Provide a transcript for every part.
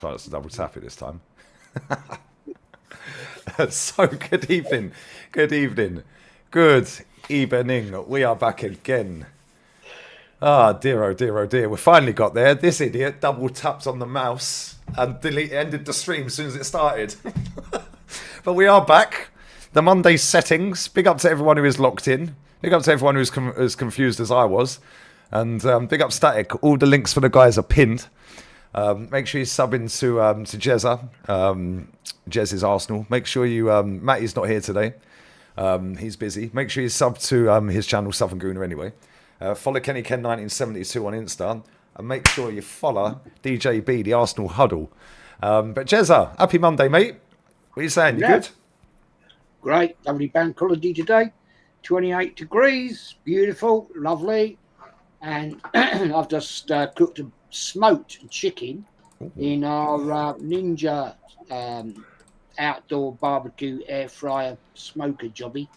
Try to double tap it this time. So, good evening. Good evening. Good evening. We are back again. Ah, dear, oh dear, oh dear. We finally got there. This idiot double tapped on the mouse and ended the stream as soon as it started. But we are back. The Monday settings. Big up to everyone who is locked in. Big up to everyone who's as confused as I was. And big up Static. All the links for the guys are pinned. Make sure you sub into Jezza. Jez is Arsenal. Make sure you... Matty's not here today. He's busy. Make sure you sub to his channel, Southern Gooner, anyway. Follow Kenny Ken 1972 on Insta. And make sure you follow DJB, the Arsenal Huddle. But Jezza, happy Monday, mate. What are you saying? You good? Great. Lovely bank holiday today. 28 degrees. Beautiful. Lovely. And I've just cooked a smoked chicken in our Ninja outdoor barbecue air fryer smoker jobby.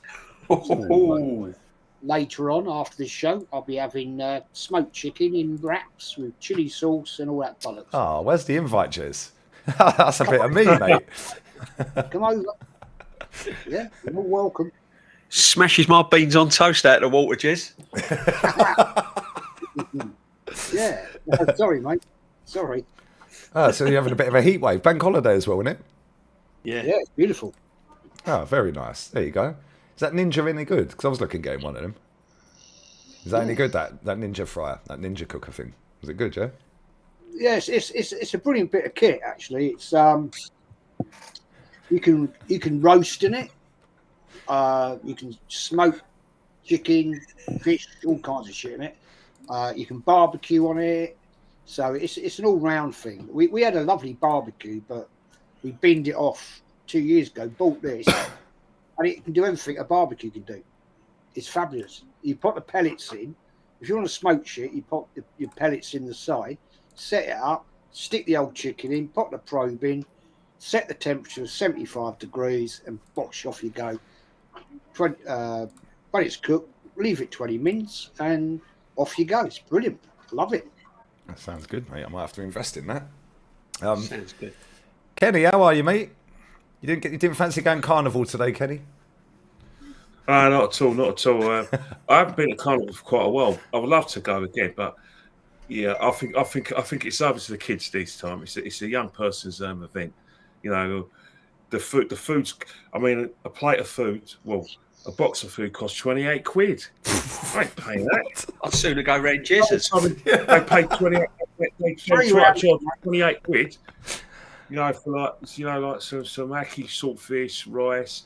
Later on, after the show, I'll be having smoked chicken in wraps with chili sauce and all that bollocks. Oh, where's the invite, Jez? That's a bit of me, mate. Come over. Yeah, you're all welcome. Smashes my beans on toast out of the water, Jez. Yeah. Sorry, mate. Sorry. So you're having a bit of a heat wave. Bank holiday as well, isn't it? Yeah, it's beautiful. Oh, very nice. There you go. Is that Ninja any good? Because I was looking at getting one of them. Is that any good, that Ninja fryer, that Ninja cooker thing? Was it good, yeah? Yes, it's a brilliant bit of kit, actually. It's you can roast in it. You can smoke chicken, fish, all kinds of shit in it. You can barbecue on it. So it's an all-round thing. We had a lovely barbecue, but we binned it off 2 years ago, bought this, and it can do everything a barbecue can do. It's fabulous. You put the pellets in. If you want to smoke shit, you put your pellets in the side, set it up, stick the old chicken in, put the probe in, set the temperature to 75 degrees, and bosh, off you go. When it's cooked, leave it 20 minutes, and off you go. It's brilliant. Love it. That sounds good, mate. I might have to invest in that. Sounds good. Kenny, how are you, mate? You didn't fancy going carnival today, Kenny? Not at all. Not at all. I haven't been to carnival for quite a while. I would love to go again, but yeah, I think it's over to the kids this time. It's a young person's event. You know, the food's. I mean, a plate of food. Well, a box of food costs 28 quid. I ain't paying that. I'd sooner go round Jesus. They pay 28. They charge 28 quid. You know, for like some ackee, saltfish, rice,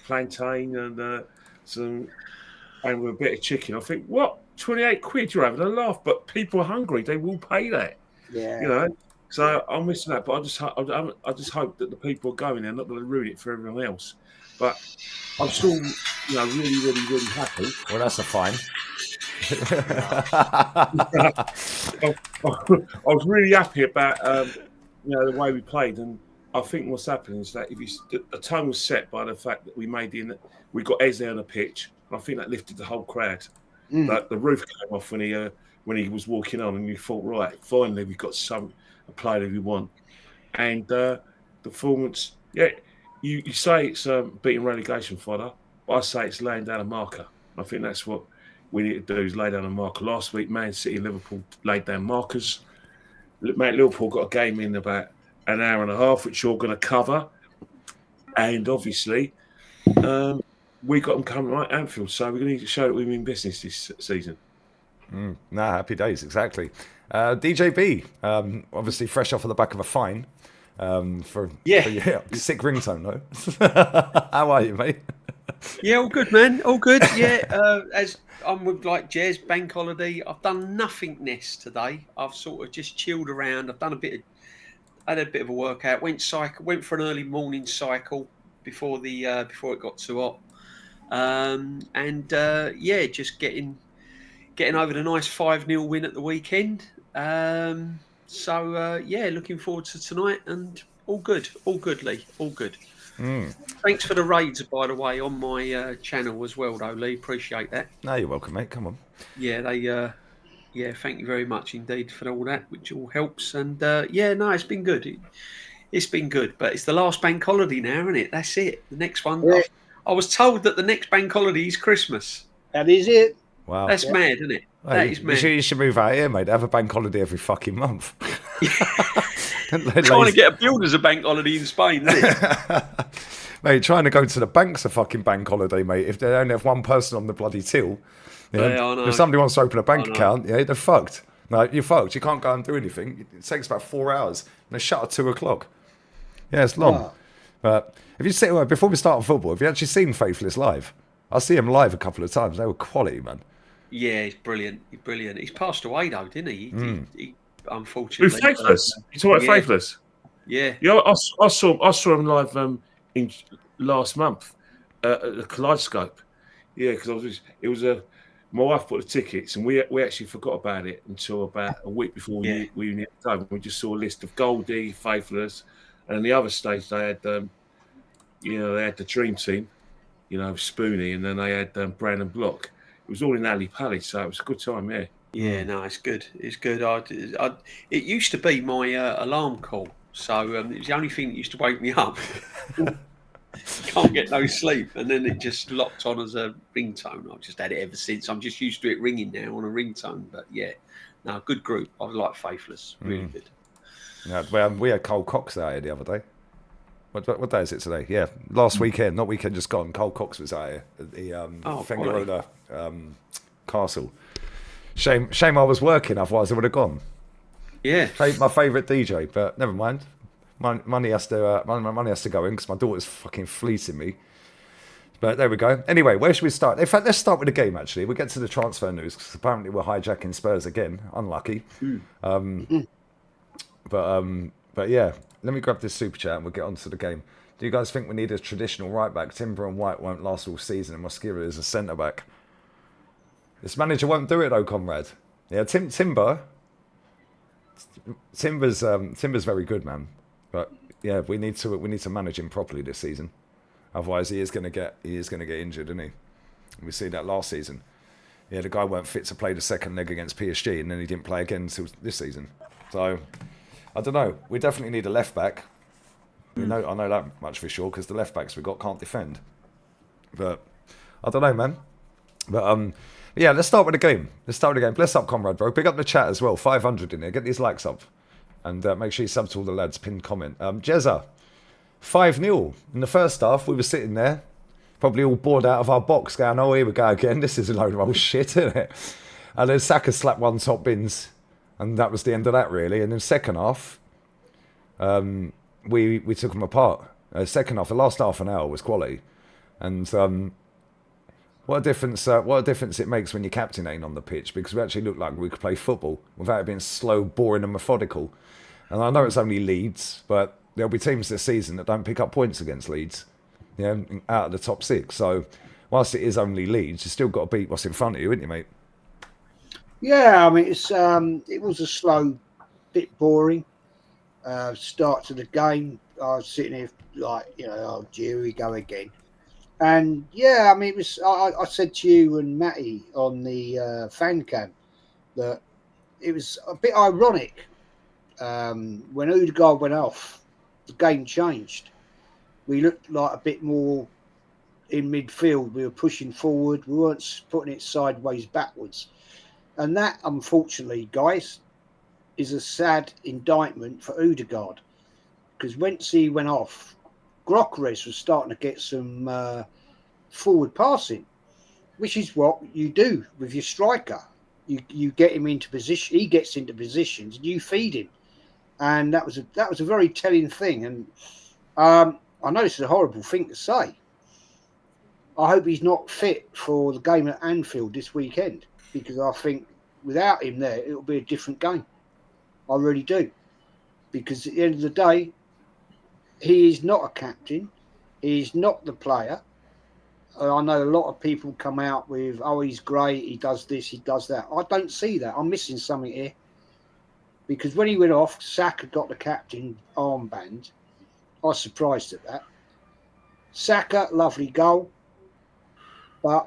plantain, and with a bit of chicken. I think, what, 28 quid? You're having a laugh, but people are hungry. They will pay that. Yeah. You know. So I'm missing that, but I just hope that the people are going there, not going to ruin it for everyone else. But I'm still, really, really, really happy. Well, that's a fine. I was really happy about the way we played, and I think what's happening is that the tone was set by the fact that we got Eze on the pitch, and I think that lifted the whole crowd. Like the roof came off when he was walking on, and you thought, right, finally we've got a player that we want, and the performance, yeah. You say it's beating relegation fodder, but I say it's laying down a marker. I think that's what we need to do, is lay down a marker. Last week, Man City and Liverpool laid down markers. Mate, Liverpool got a game in about an hour and a half, which you're going to cover. And obviously, we got them coming right at Anfield, so we're going to need to show that we mean business this season. Happy days, exactly. DJB, obviously fresh off of the back of a fine. For sick ringtone though. How are you, mate? Yeah, all good, man. All good. Yeah, as I'm with like Jez, bank holiday. I've done nothingness today. I've sort of just chilled around. I've done had a bit of a workout. Went for an early morning cycle before it got too hot. Just getting over the nice 5-0 win at the weekend. Looking forward to tonight, and all good, Lee, all good. Thanks for the raids, by the way, on my channel as well, though, Lee. Appreciate that. No, you're welcome, mate. Come on. Yeah, Yeah, thank you very much indeed for all that, which all helps. And yeah, no, it's been good. It's been good, but it's the last bank holiday now, isn't it? That's it. The next one. Yeah, I was told that the next bank holiday is Christmas. that is it. Wow. That's Yeah. mad, isn't it? Well, That you, is you, mad. should, you should move out here, mate. Have a bank holiday every fucking month. Trying to get a builder's a bank holiday in Spain, isn't it? Mate, trying to go to the bank's a fucking bank holiday, mate. If they only have one person on the bloody till, Yeah, I know. if somebody wants to open a bank I know. account, yeah, they're fucked. No, you're fucked. You can't go and do anything. It takes about 4 hours. And they shut at 2 o'clock. Yeah, it's long. Oh. But if you see, before we start football, have you actually seen Faithless live? I see him live a couple of times. They were quality, man. Yeah, he's brilliant. He's brilliant. He's passed away though, didn't he? He With unfortunately. Faithless. You talking about Yeah. Faithless? Yeah. Yeah, I saw him live in last month at the Kaleidoscope. Yeah, because my wife bought the tickets and we actually forgot about it until about a week before Yeah. we knew the time. We just saw a list of Goldie, Faithless, and on the other stage they had they had the Dream Team, Spoonie, and then they had Brandon Block. It was all in Alley Pally, so it was a good time. Yeah. Yeah, no, it's good. It's good. It used to be my alarm call, so it was the only thing that used to wake me up. Can't get no sleep, and then it just locked on as a ringtone. I've just had it ever since. I'm just used to it ringing now on a ringtone. But yeah, no, good group. I was like Faithless, really good. Yeah, we had Cole Cox out here the other day. What day is it today? Yeah, last weekend, not weekend just gone. Cole Cox was out here at the Fengarona Castle. Shame I was working, otherwise I would have gone. Yeah, My favourite DJ, but never mind. Money has to go in because my daughter's fucking fleecing me. But there we go. Anyway, where should we start? In fact, let's start with the game. Actually, we'll get to the transfer news because apparently we're hijacking Spurs again. Unlucky. But yeah, let me grab this super chat and we'll get on to the game. Do you guys think we need a traditional right back? Timber and White won't last all season, and Mosquera is a centre back. This manager won't do it though, comrade. Yeah, Timber's very good, man. But yeah, we need to manage him properly this season. Otherwise, he is going to get injured, isn't he? We see that last season. Yeah, the guy weren't fit to play the second leg against PSG, and then he didn't play again until this season. So I don't know. We definitely need a left back. I know that much for sure because the left backs we got can't defend. But I don't know, man. But yeah, let's start with the game. Bless up, comrade, bro. Big up the chat as well. 500 in there. Get these likes up. And make sure you sub to all the lads. Pinned comment. Jezza, 5-0. In the first half, we were sitting there, probably all bored out of our box, going, oh, here we go again. This is a load of old shit, isn't it? And then Saka slapped one top bins. And that was the end of that, really. And then second half, we took them apart. Second half, the last half an hour was quality. And what a difference it makes when your captain ain't on the pitch, because we actually looked like we could play football without it being slow, boring and methodical. And I know it's only Leeds, but there'll be teams this season that don't pick up points against Leeds, out of the top 6. So whilst it is only Leeds, you've still got to beat what's in front of you, haven't you, mate? Yeah, I mean, it was a slow, bit boring start to the game. I was sitting here like, oh, here we go again. And yeah, I mean, it was. I said to you and Matty on the fan cam that it was a bit ironic when Odegaard went off. The game changed. We looked like a bit more in midfield. We were pushing forward. We weren't putting it sideways, backwards. And that, unfortunately, guys, is a sad indictment for Odegaard. Because once he went off, GLOK14 was starting to get some forward passing, which is what you do with your striker. You get him into position, he gets into positions, and you feed him. And that was a very telling thing. And I know this is a horrible thing to say. I hope he's not fit for the game at Anfield this weekend, because I think without him there, it'll be a different game. I really do. Because at the end of the day, he is not a captain. He is not the player. I know a lot of people come out with, oh, he's great, he does this, he does that. I don't see that. I'm missing something here. Because when he went off, Saka got the captain armband. I was surprised at that. Saka, lovely goal. But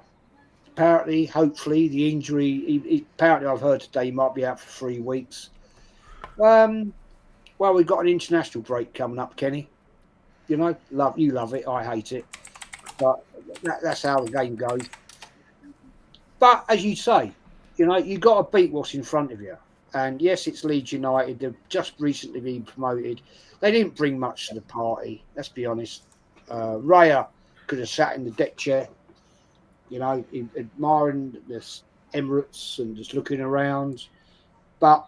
apparently, hopefully, the injury. Apparently, I've heard today he might be out for 3 weeks. Well, we've got an international break coming up, Kenny. You know, you love it. I hate it, but that's how the game goes. But as you say, you know, you got to beat what's in front of you. And yes, it's Leeds United. They've just recently been promoted. They didn't bring much to the party. Let's be honest. Raya could have sat in the deck chair, you know, admiring the Emirates and just looking around. But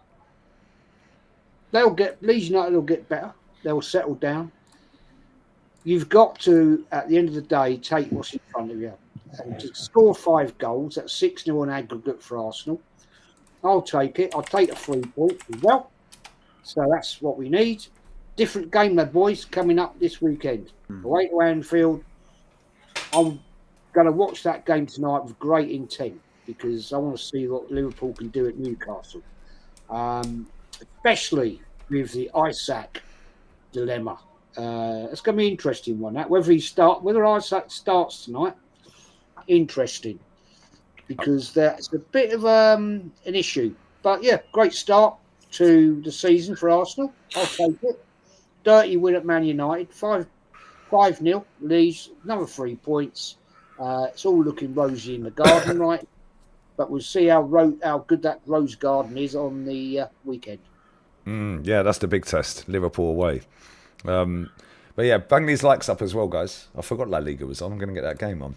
Leeds United will get better. They'll settle down. You've got to, at the end of the day, take what's in front of you. And to score 5 goals, that's 6-0 on aggregate for Arsenal. I'll take it. I'll take a 3 point as well. So that's what we need. Different game, my boys, coming up this weekend. Away to Anfield. I'm going to watch that game tonight with great intent because I want to see what Liverpool can do at Newcastle. Especially with the Hijack dilemma. It's going to be an interesting one. Whether Hijack starts tonight, interesting. Because that's a bit of an issue. But yeah, great start to the season for Arsenal. I'll take it. Dirty win at Man United. 5-0. Leeds, another 3 points. It's all looking rosy in the garden, right? But we'll see how good that rose garden is on the weekend. Yeah, that's the big test. Liverpool away. But yeah, bang these likes up as well, guys. I forgot La Liga was on. I'm going to get that game on.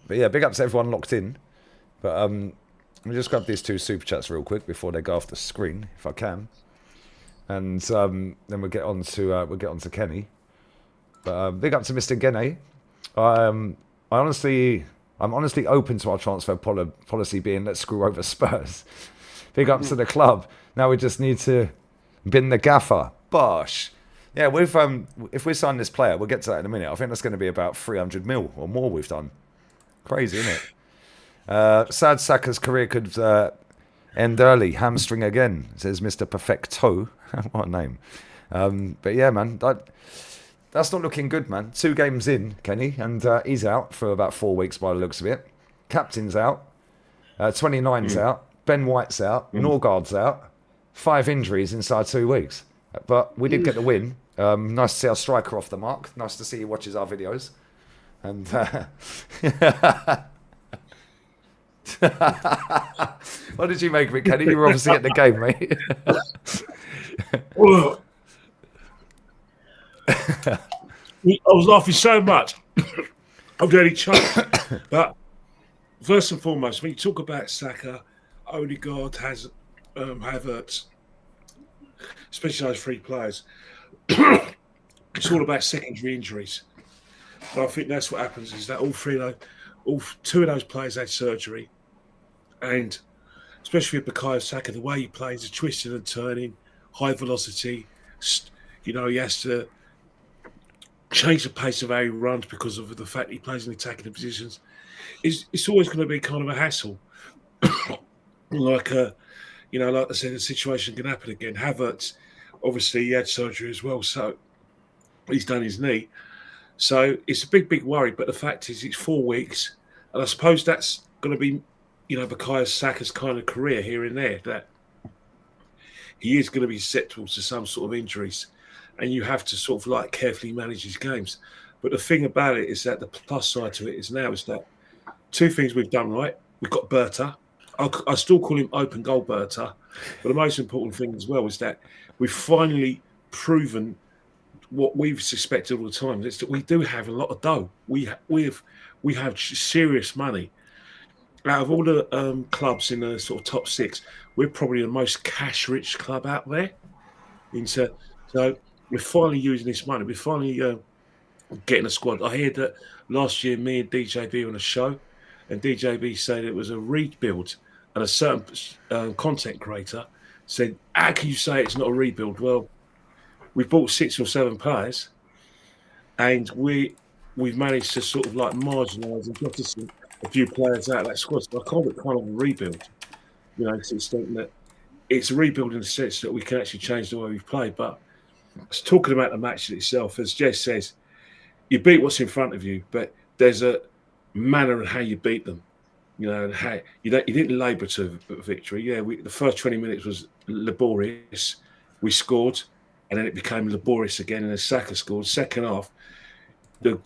But yeah, big up to everyone locked in. But let me just grab these 2 super chats real quick before they go off the screen, if I can, and then we'll get on to Kenny. But big up to Mr. Gene. I'm honestly open to our transfer policy being let's screw over Spurs. Big up to the club. Now we just need to bin the gaffer. Bosh. Yeah, if we sign this player, we'll get to that in a minute. I think that's going to be about 300 mil or more we've done. Crazy, isn't it? Sad Saka's career could end early. Hamstring again, says Mr. Perfecto. What a name. But yeah, man, that's not looking good, man. 2 games in, Kenny, and he's out for about 4 weeks by the looks of it. Captain's out. 29's out. Ben White's out. Norgard's out. 5 injuries inside 2 weeks. But we did get the win. Nice to see our striker off the mark. Nice to see he watches our videos. And what did you make of it, Kenny? You were obviously at the game, mate. I was laughing so much. I'm nearly choked. But first and foremost, when you talk about Saka, Odegaard has Havertz, especially those 3 players, it's all about secondary injuries. But I think that's what happens is that all 2 of those players had surgery. And especially with Bukayo Saka, the way he plays, the twisting and turning, high velocity, you know, he has to change the pace of how he runs because of the fact he plays in attacking positions. It's always going to be kind of a hassle. Like I said, the situation can happen again. Havertz, obviously, he had surgery as well, so he's done his knee. So it's a big worry. But the fact is, it's 4 weeks, and I suppose that's going to be, you know, Bukayo Saka's kind of career here and there, that he is going to be susceptible to some sort of injuries, and you have to sort of like carefully manage his games. But the thing about it is that the plus side to it is that 2 things we've done right. We've got Berta. I still call him open goal Berta, but the most important thing as well is that we've finally proven what we've suspected all the time, is that we do have a lot of dough. We have serious money. Out of all the clubs in the sort of top 6, we're probably the most cash-rich club out there. So we're finally using this money. We're finally getting a squad. I heard that last year me and DJB were on a show, and DJB said it was a rebuild, and a certain content creator said, how can you say it's not a rebuild? Well, we bought 6 or 7 players, and we've managed to sort of like marginalise and jettison a few players out of that squad. So I call it kind of a rebuild, you know, to the extent that it's a rebuild in the sense that we can actually change the way we've played. But talking about the match itself, as Jez says, you beat what's in front of you, but there's a manner in how you beat them. You know, and how you didn't labour to victory. Yeah, the first 20 minutes was laborious. We scored, and then it became laborious again. And then Saka scored. Second half, the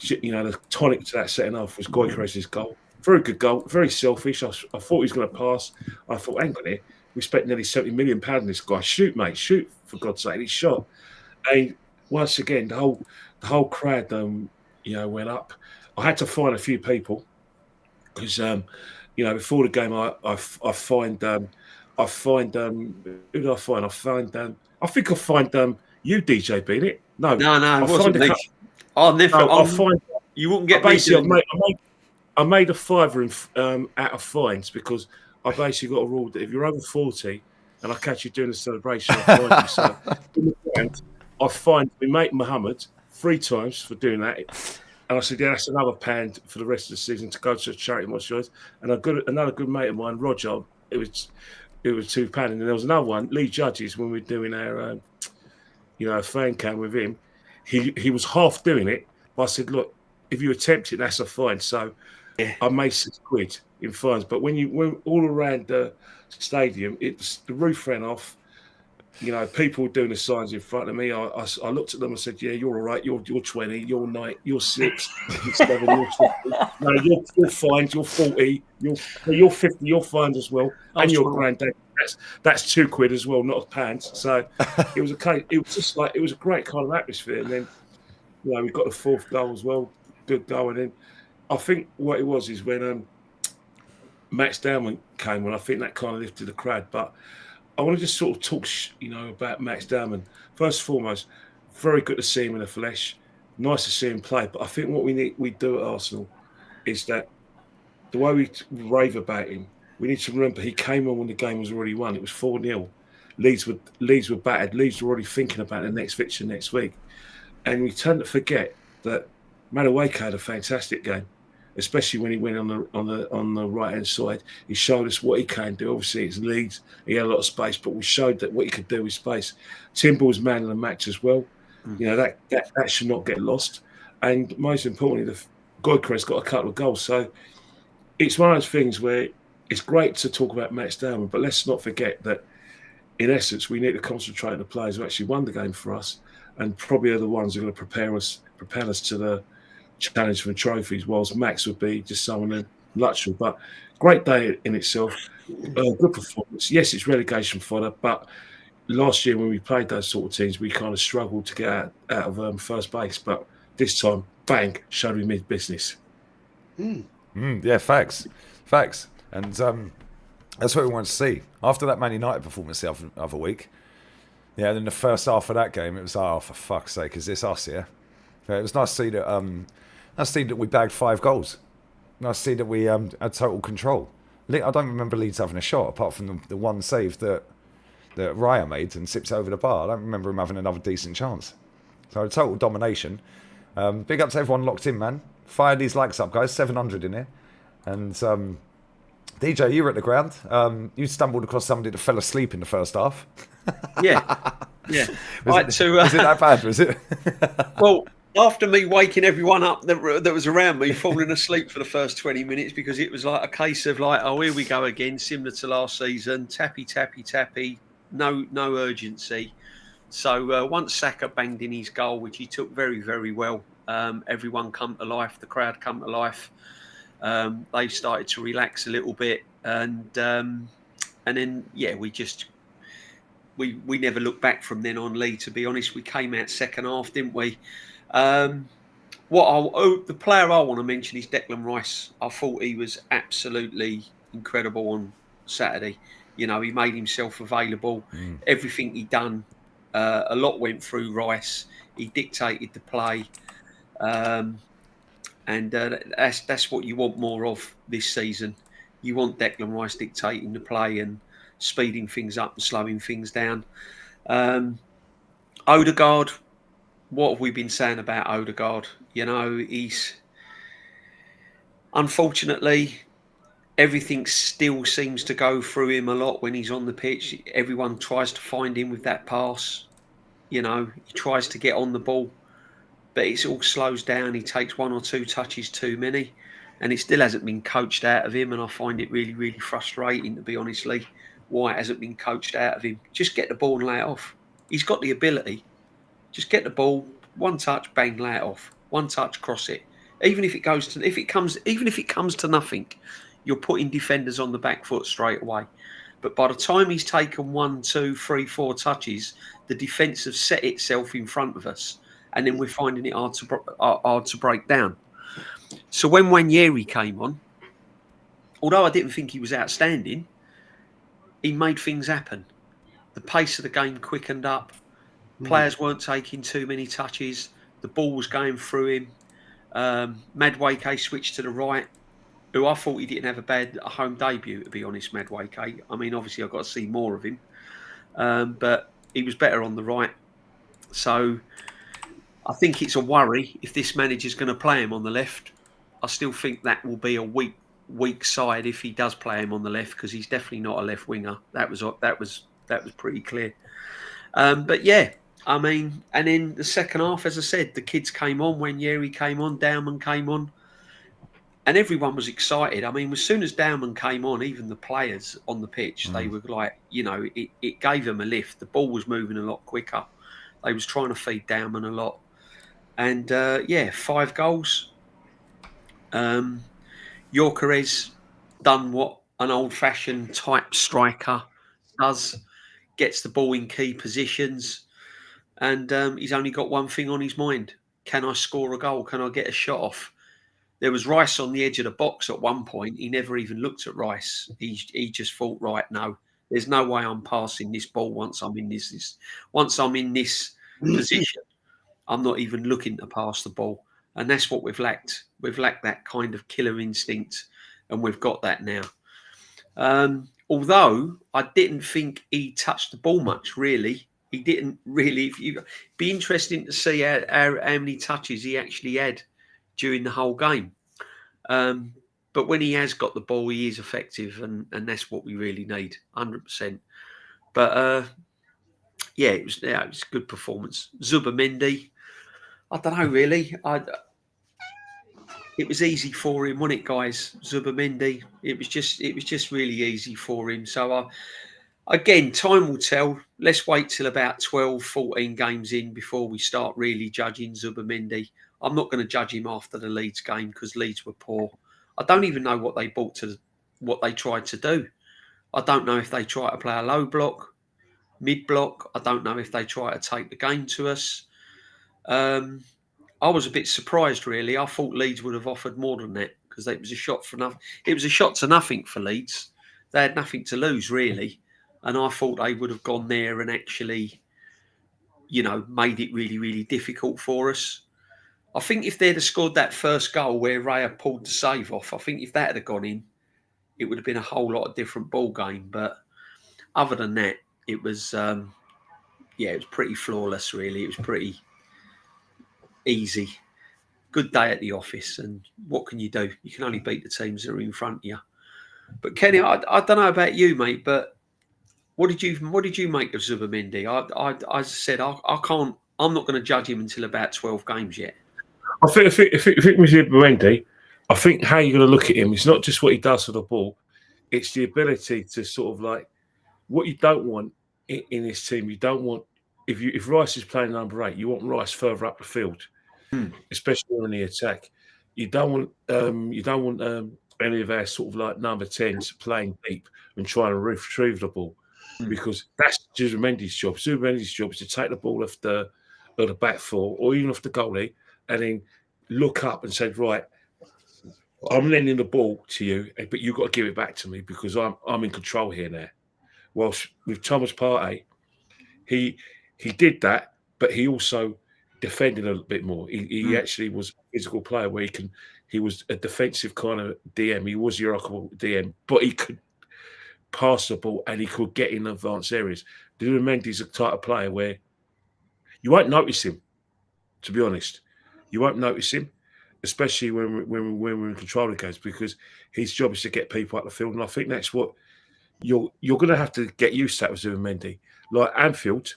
tonic to that second half was GLOK14's goal. Very good goal. Very selfish. I thought he was going to pass. I thought, hang on here, we spent nearly £70 million on this guy. Shoot, mate, shoot for God's sake. He shot. And once again, the whole crowd, went up. I had to find a few people because, before the game, I find who did I find? I think I find you, DJ, beat it. No, it wasn't me. You wouldn't get me. I made a £5 out of fines because I basically got a rule that if you're over 40 and I catch you doing a celebration, I'll fine you. So in the end, I fined my mate Mohammed 3 times for doing that. And I said, yeah, that's another £1 for the rest of the season to go to a charity of my choice. And another good mate of mine, Roger, it was £2. And then there was another one, Lee Judges, when we were doing our fan cam with him. He was half doing it, but I said, look, if you attempt it, that's a fine. So I made £6 in fines. But when all around the stadium, the roof ran off. People were doing the signs in front of me. I looked at them and said, yeah, you're all right. You're 20, you're 9, you're 6, you're 7, you're 50. No, you're fined, you're 40, you're 50, you're fined as well. And your granddad. That's £2 as well, not £1. So it was it was a great kind of atmosphere. And then, we got the 4th goal as well. Good goal. And then I think what it was is when Max Dowman came on, I think that kind of lifted the crowd. But I want to just sort of talk, about Max Dowman. First and foremost, very good to see him in the flesh. Nice to see him play. But I think what we do at Arsenal is that the way we rave about him, we need to remember he came on when the game was already won. It was 4-0. Leeds were battered. Leeds were already thinking about the next fixture next week. And we tend to forget that Madueke had a fantastic game, especially when he went on the right hand side. He showed us what he can do. Obviously, it's Leeds. He had a lot of space, but we showed that what he could do with space. Timber was man of the match as well. That should not get lost. And most importantly, the GLOK14's got a couple of goals. So it's one of those things where it's great to talk about Max Dowman, but let's not forget that in essence, we need to concentrate on the players who actually won the game for us and probably are the ones who are going to propel us to the challenge for the trophies, whilst Max would be just someone in luxury. But great day in itself, good performance. Yes, it's relegation fodder, but last year when we played those sort of teams, we kind of struggled to get out of first base. But this time, bang, showed we mid business. Yeah, facts. And that's what we want to see. After that Man United performance the other week, then the first half of that game, it was, oh, for fuck's sake, is this us, yeah? It was nice to see that we bagged 5 goals. Nice to see that we had total control. I don't remember Leeds having a shot, apart from the one save that Raya made and sips over the bar. I don't remember him having another decent chance. So total domination. Big up to everyone locked in, man. Fire these likes up, guys. 700 in here. And DJ, you were at the ground. You stumbled across somebody that fell asleep in the first half. Yeah. Was it that bad? Was it? Well, after me waking everyone up that was around me, falling asleep for the first 20 minutes, because it was like a case of like, oh, here we go again, similar to last season. Tappy. No urgency. So once Saka banged in his goal, which he took very, very well, everyone come to life. The crowd come to life. They started to relax a little bit, and then we never looked back from then on. Lee, to be honest, we came out second half, didn't we? The player I want to mention is Declan Rice. I thought he was absolutely incredible on Saturday. He made himself available. Everything he done, a lot went through Rice. He dictated the play. And that's what you want more of this season. You want Declan Rice dictating the play and speeding things up and slowing things down. Odegaard, what have we been saying about Odegaard? He's unfortunately, everything still seems to go through him a lot when he's on the pitch. Everyone tries to find him with that pass. He tries to get on the ball, but it all slows down. He takes 1 or 2 touches too many. and it still hasn't been coached out of him. And I find it really, really frustrating, to be honestly, why it hasn't been coached out of him. Just get the ball and lay it off. He's got the ability. Just get the ball, one touch, bang, lay it off. One touch, cross it. Even if it comes to nothing, you're putting defenders on the back foot straight away. But by the time he's taken 1, 2, 3, 4 touches, the defence has set itself in front of us, and then we're finding it hard to break down. So when Nwaneri came on, although I didn't think he was outstanding, he made things happen. The pace of the game quickened up. Players weren't taking too many touches. The ball was going through him. Madueke switched to the right, who I thought he didn't have a home debut, to be honest, Madueke. I mean, obviously, I've got to see more of him. But he was better on the right. So I think it's a worry if this manager's going to play him on the left. I still think that will be a weak side if he does play him on the left, because he's definitely not a left winger. That was pretty clear. But yeah, I mean, and then the second half, as I said, the kids came on. Nwaneri came on, Dowman came on, and everyone was excited. I mean, as soon as Dowman came on, even the players on the pitch, they were like, it gave them a lift. The ball was moving a lot quicker. They was trying to feed Dowman a lot. And 5 goals. Gyökeres done what an old-fashioned type striker does, gets the ball in key positions, and he's only got one thing on his mind. Can I score a goal? Can I get a shot off? There was Rice on the edge of the box at one point. He never even looked at Rice. He just thought, right, no, there's no way I'm passing this ball once I'm in this position. I'm not even looking to pass the ball. And that's what we've lacked. We've lacked that kind of killer instinct, and we've got that now. Although I didn't think he touched the ball much, really. He didn't really. Be interesting to see how many touches he actually had during the whole game. But when he has got the ball, he is effective, and that's what we really need, 100%. But it was a good performance. Zubimendi, I don't know, really. It was easy for him, wasn't it, guys? Zubimendi. It was just really easy for him. So, again, time will tell. Let's wait till about 12, 14 games in before we start really judging Zubimendi. I'm not going to judge him after the Leeds game because Leeds were poor. I don't even know what they tried to do. I don't know if they tried to play a low block, mid block. I don't know if they tried to take the game to us. I was a bit surprised, really. I thought Leeds would have offered more than that because it was a shot for nothing. It was a shot to nothing for Leeds. They had nothing to lose, really, and I thought they would have gone there and actually, made it really, really difficult for us. I think if they'd have scored that first goal where Raya pulled the save off, I think if that had gone in, it would have been a whole lot of different ball game. But other than that, it was, it was pretty flawless, really. It was pretty easy. Good day at the office, and what can you do? You can only beat the teams that are in front of you. But Kenny, I don't know about you, mate, but what did you make of Zubimendi? As I said, I can't. I'm not going to judge him until about 12 games yet. I think with Zubimendi, I think how you're going to look at him is not just what he does for the ball; it's the ability to sort of like what you don't want in this team. You don't want if Rice is playing number 8, you want Rice further up the field. Especially on the attack, you don't want any of our sort of like number 10s playing deep and trying to retrieve the ball, because that's Zubimendi's job. Zubimendi's job is to take the ball off the back four or even off the goalie, and then look up and say, right, I'm lending the ball to you, but you've got to give it back to me because I'm in control here now. Whilst with Thomas Partey, he did that, but he also defended a little bit more. He actually was a physical player where he was a defensive kind of DM. He was your DM, but he could pass the ball and he could get in advanced areas. Zubimendi's a type of player where you won't notice him, to be honest. You won't notice him, especially when we're in control of games, because his job is to get people out the field. And I think that's what you're going to have to get used to that with Zubimendi. Like Anfield,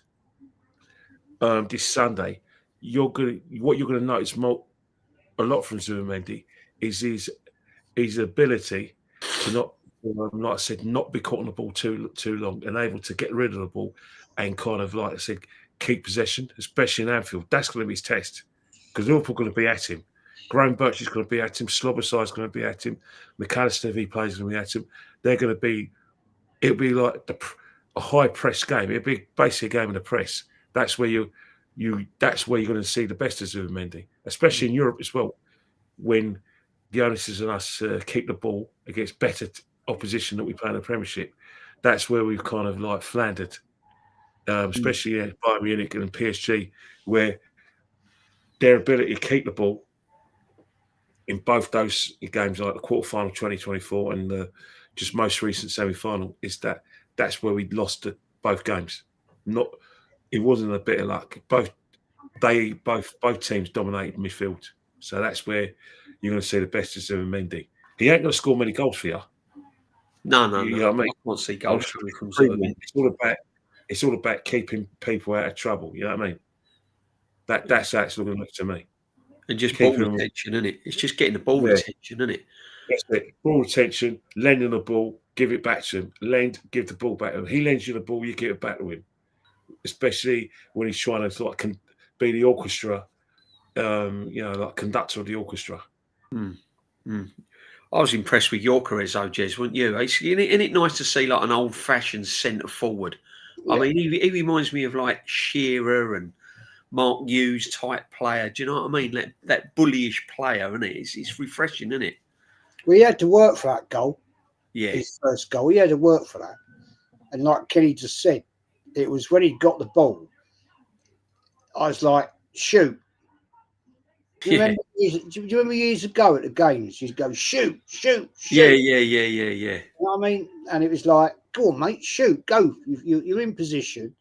this Sunday, what you're going to notice a lot from Zubimendi is his ability to not, like I said, not be caught on the ball too long and able to get rid of the ball and kind of, like I said, keep possession, especially in Anfield. That's going to be his test because Liverpool are going to be at him. Graham Birch is going to be at him. Slobosai is going to be at him. McAllister, if he plays, is going to be at him. They're going to be. It'll be like a high press game. It'll be basically a game in the press. That's where That's where you're going to see the best of Zubimendi, especially in Europe as well, when the onus is on us to keep the ball against better opposition that we play in the Premiership. That's where we've kind of like floundered, especially at Bayern Munich and PSG, where their ability to keep the ball in both those games, like the quarterfinal 2024 and the just most recent semi-final, is that's where we lost both games. It wasn't a bit of luck. Both teams dominated midfield, so that's where you're going to see the best of Zubimendi. He ain't going to score many goals for you. No. You know what I mean? I can't see goals from Zubimendi. It's all about keeping people out of trouble. You know what I mean? That's how it's looking like to me. And just ball retention, isn't it? It's just getting the ball retention, isn't it? That's it. Ball retention, lending the ball, give it back to him. Give the ball back to him. He lends you the ball, you give it back to him. Especially when he's trying to like be the orchestra, like conductor of the orchestra. I was impressed with Gyökeres, though, Jez, weren't you? Isn't it nice to see like an old-fashioned centre forward? Yeah. I mean, he reminds me of like Shearer and Mark Hughes type player. Do you know what I mean? That bullyish player, isn't it? It's refreshing, isn't it? We had to work for that goal. Yeah. His first goal. He had to work for that. And like Kenny just said, it was when he got the ball, I was like, shoot. Do you remember years ago at the games, you'd go, shoot. Yeah. You know what I mean? And it was like, go on, mate, shoot, go. You're in position.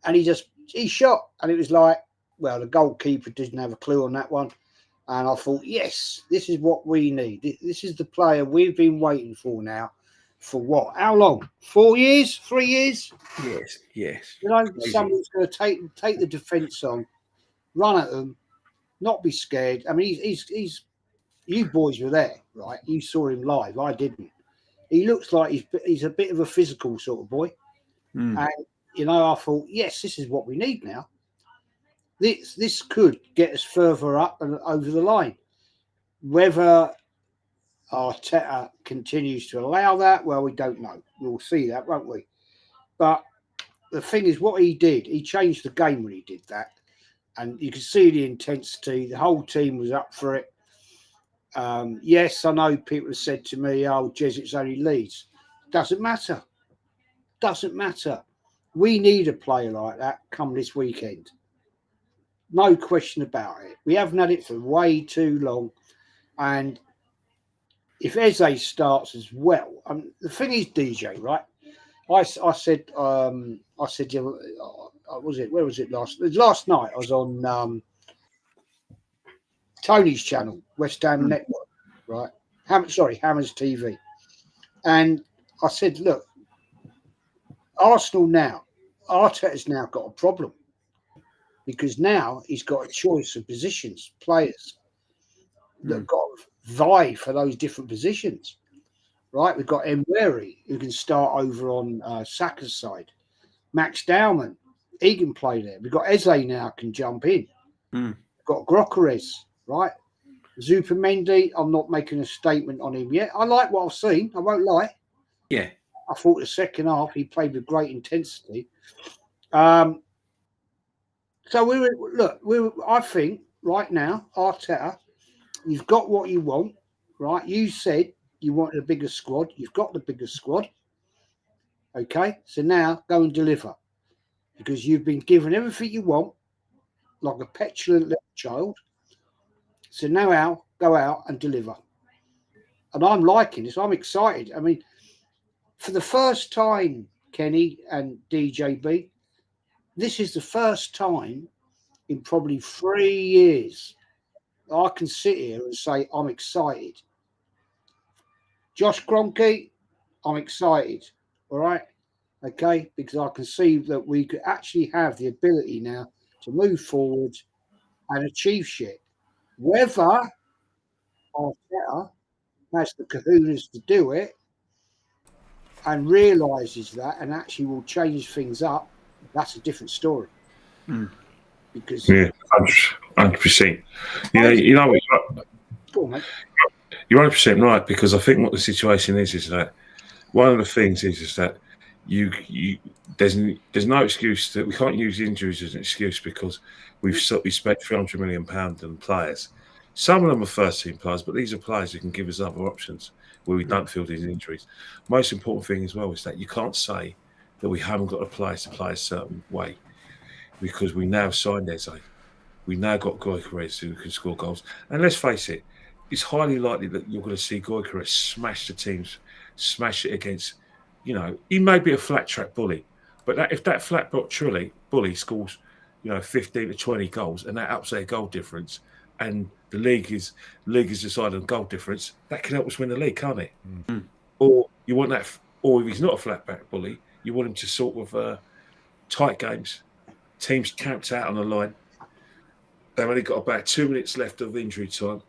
And he shot. And it was like, well, the goalkeeper didn't have a clue on that one. And I thought, yes, this is what we need. This is the player we've been waiting for now. For what? How long? 4 years? 3 years? Yes. You know, someone's going to take the defence on, run at them, not be scared. I mean, he's you boys were there, right? You saw him live. I didn't. He looks like he's a bit of a physical sort of boy. And, I thought, yes, this is what we need now. This could get us further up and over the line. Whether Arteta continues to allow that, well, we don't know. We'll see that, won't we? But the thing is, what he did, he changed the game when he did that. And you can see the intensity. The whole team was up for it. Yes, I know people have said to me, oh, Jez, it's only Leeds. Doesn't matter. We need a player like that come this weekend. No question about it. We haven't had it for way too long. And if Eze starts as well, the thing is, DJ, right? I said, was it? Where was it last night? I was on Tony's channel, West Ham Network, right? Hammers TV, and I said, look, Arsenal now, Arteta's now got a problem because now he's got a choice of positions, players that have got to vie for those different positions, right? We've got enquiries who can start over on Saka's side, Max Dowman. He can play there. We've got Eze now can jump in. We've got GLOK14, right? Zubimendi, I'm not making a statement on him yet. I like what I've seen. I won't lie. Yeah. I thought the second half he played with great intensity. So I think right now, Arteta, you've got what you want, right? You said you wanted a bigger squad. You've got the bigger squad. Okay. So now go and deliver. Because you've been given everything you want, like a petulant little child. So now go out and deliver. And I'm liking this. I'm excited. I mean, for the first time, Kenny and DJB, this is the first time in probably 3 years I can sit here and say I'm excited. Josh Kroenke, I'm excited. All right. Okay, because I can see that we could actually have the ability now to move forward and achieve shit. Whether Arteta has the kahunas to do it and realises that and actually will change things up, that's a different story. Because 100%. Go on, mate. You're 100% right, because I think what the situation is that one of the things is that there's no excuse that we can't use injuries as an excuse, because we spent £300 million on players. Some of them are first-team players, but these are players who can give us other options where we don't feel these injuries. Most important thing as well is that you can't say that we haven't got a player to play a certain way, because we now signed Eze. We now got GLOK14 who can score goals. And let's face it, it's highly likely that you're going to see GLOK14 smash the teams, smash it against, he may be a flat track bully, but if that flat bully scores, 15 to 20 goals, and that ups their goal difference, and the league is decided on goal difference, that can help us win the league, can't it? Or you want that, or if he's not a flat back bully, you want him to sort of tight games, teams camped out on the line. They've only got about 2 minutes left of injury time.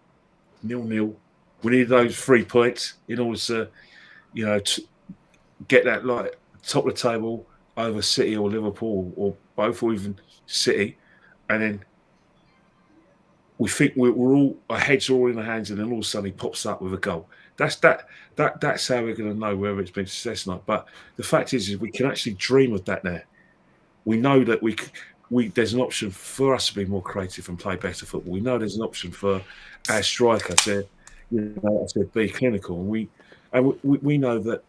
0-0. We need those 3 points in order to, to get that top of the table over City or Liverpool or both, or even City, and then we think we're all, our heads are all in the hands, and then all of a sudden he pops up with a goal. That's how we're going to know whether it's been a success or not. But the fact is we can actually dream of that now. We know that there's an option for us to be more creative and play better football. We know there's an option for our striker to, be clinical. And we know that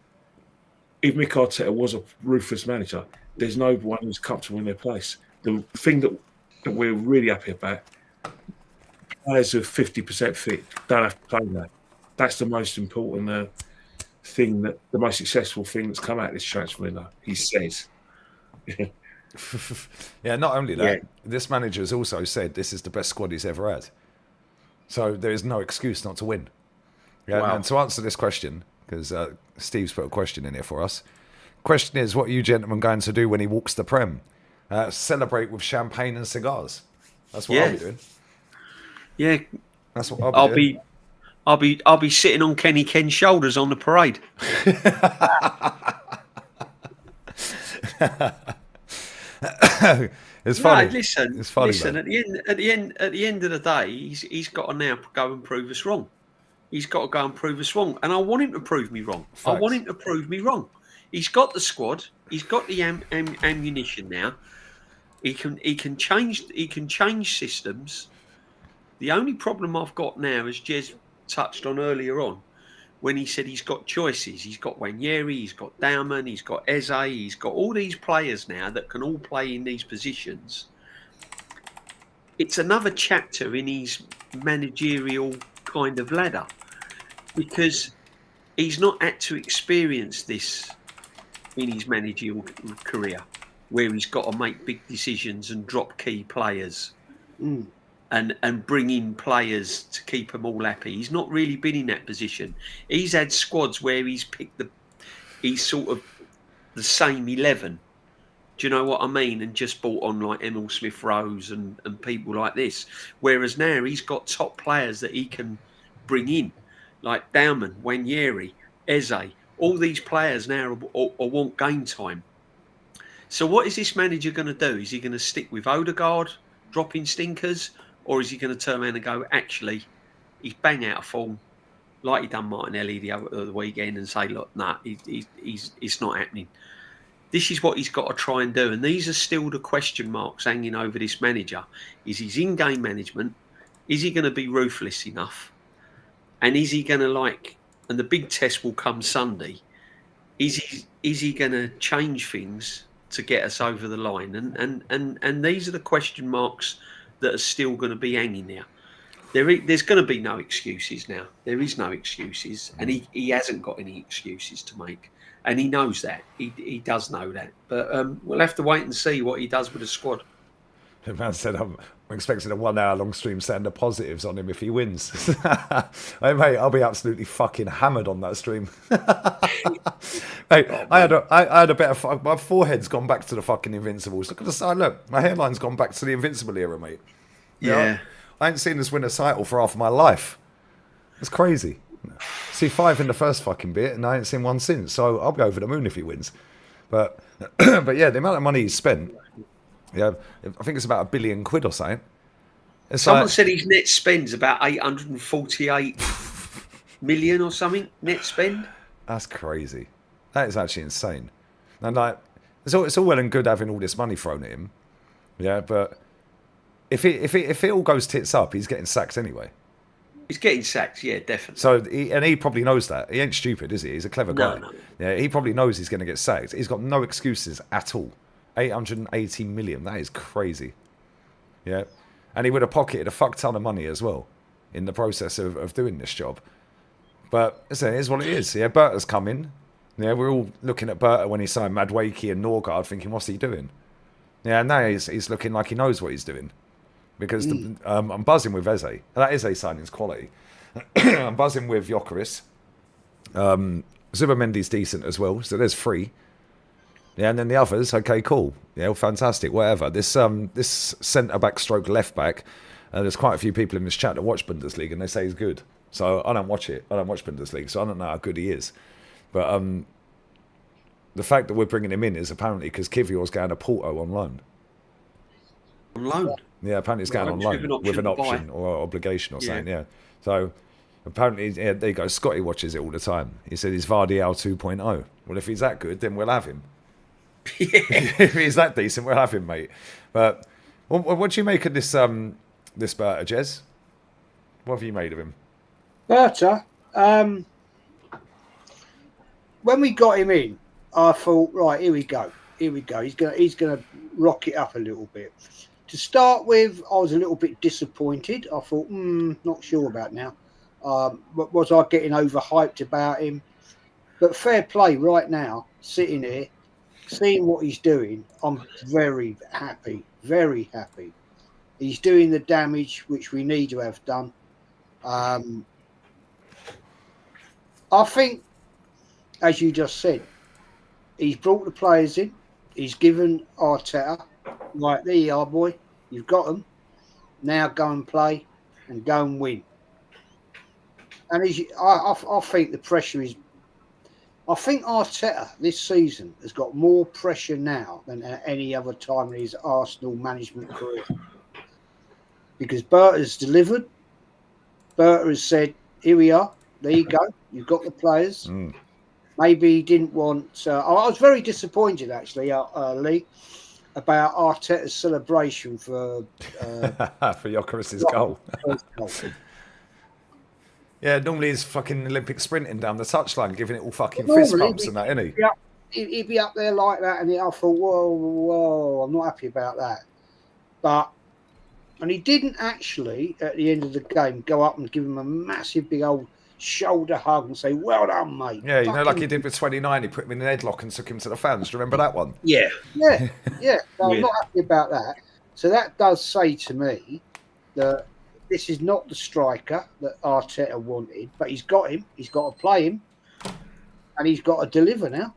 if Mick Arteta was a ruthless manager, there's no one who's comfortable in their place. The thing that we're really happy about, players who are 50% fit don't have to play now. That's the most important thing, the most successful thing that's come out of this transfer window, he says. Yeah, not only that, this manager has also said this is the best squad he's ever had. So there is no excuse not to win. Yeah, wow. And to answer this question, because Steve's put a question in here for us. Question is, what are you gentlemen going to do when he walks the Prem? Celebrate with champagne and cigars. That's what I'll be doing. Yeah, that's what I'll be doing. I'll be sitting on Ken's shoulders on the parade. It's funny. No, listen. It's funny, listen. At the end of the day, he's got to now go and prove us wrong. He's got to go and prove us wrong, and I want him to prove me wrong. Facts. I want him to prove me wrong. He's got the squad. He's got the ammunition now. He can change systems. The only problem I've got now, as Jez touched on earlier on, when he said he's got choices. He's got Wanyeri, he's got Dauman, he's got Eze, he's got all these players now that can all play in these positions. It's another chapter in his managerial kind of ladder, because he's not had to experience this in his managerial career, where he's got to make big decisions and drop key players. And bring in players to keep them all happy. He's not really been in that position. He's had squads where he's picked he's sort of the same 11. Do you know what I mean? And just brought on like Emil Smith-Rowe and people like this. Whereas now he's got top players that he can bring in, like Dauman, Wanyeri, Eze. All these players now want game time. So what is this manager going to do? Is he going to stick with Odegaard, dropping stinkers? Or is he going to turn around and go, actually, he's bang out of form, like he done Martinelli the weekend, and say, look, nah, it's not happening. This is what he's got to try and do. And these are still the question marks hanging over this manager. Is his in-game management, is he going to be ruthless enough? And is he going to and the big test will come Sunday, is he going to change things to get us over the line? And these are the question marks that are still going to be hanging there. There's going to be no excuses now. There is no excuses, and he hasn't got any excuses to make, and he knows that. He does know that. But we'll have to wait and see what he does with the squad. The man said, I'm expecting a 1 hour long stream saying the positives on him if he wins. Hey, mate, I'll be absolutely fucking hammered on that stream. Hey, I had a bit of... My forehead's gone back to the fucking Invincibles. Look at the side. Look, my hairline's gone back to the Invincible era, mate. Yeah. I ain't seen this win a title for half my life. It's crazy. See 5 in the first fucking bit, and I ain't seen one since. So I'll go over the moon if he wins. But but yeah, the amount of money he's spent, yeah, I think it's about £1 billion or something. It's Someone like, said his net spend's about 848 million or something. Net spend. that's crazy. That is actually insane. And like, it's all well and good having all this money thrown at him, yeah. But if it all goes tits up, he's getting sacked anyway. He's getting sacked, yeah, definitely. So he probably knows that. He ain't stupid, is he? He's a clever guy. No. Yeah, he probably knows he's going to get sacked. He's got no excuses at all. 880 million. That is crazy. Yeah, and he would have pocketed a fuck ton of money as well in the process of doing this job. But listen, it is what it is. Yeah, Berta's coming. Yeah, we're all looking at Berta when he signed Madwakey and Norgard, thinking, what's he doing? Yeah, now he's looking like he knows what he's doing. Because I'm buzzing with Eze. That Eze signing's quality. I'm buzzing with Gyökeres. Zubamendi's decent as well, so there's 3. Yeah, and then the others, okay, cool. Yeah, fantastic, whatever. This centre-back stroke left-back, there's quite a few people in this chat that watch Bundesliga, and they say he's good. So I don't watch it. I don't watch Bundesliga, so I don't know how good he is. But the fact that we're bringing him in is apparently because Kivior's going to Porto on loan. On loan. Yeah, apparently it's going on loan with an option or obligation or something, yeah. So apparently, yeah, there you go. Scotty watches it all the time. He said he's Vardial 2.0. Well, if he's that good, then we'll have him. Yeah. If he's that decent, we'll have him, mate. But what do you make of this this Berta, Jez? What have you made of him? Berta, when we got him in, I thought, right, here we go. He's gonna rock it up a little bit. To start with, I was a little bit disappointed. I thought, not sure about now. Was I getting overhyped about him? But fair play right now, sitting here, seeing what he's doing, I'm very happy, very happy. He's doing the damage which we need to have done. I think, as you just said, he's brought the players in. He's given Arteta, right, there you are, boy. You've got them. Now go and play and go and win. And I think the pressure is... I think Arteta this season has got more pressure now than at any other time in his Arsenal management career. Because Berta's delivered. Berta has said, here we are. There you go. You've got the players. Maybe he didn't want... I was very disappointed, actually, Lee, about Arteta's celebration for... for Gyökeres' goal. Yeah, normally he's fucking Olympic sprinting down the touchline, giving it all fucking fist bumps and that, isn't he? Yeah, he'd be up there like that, and I thought, whoa, I'm not happy about that. And he didn't actually, at the end of the game, go up and give him a massive big old shoulder hug and say, well done, mate. Yeah, you know, like he did with 29, he put him in an headlock and took him to the fans. Do you remember that one? Yeah. Yeah. So I'm not happy about that. So that does say to me that this is not the striker that Arteta wanted, but he's got him. He's got to play him, and he's got to deliver now.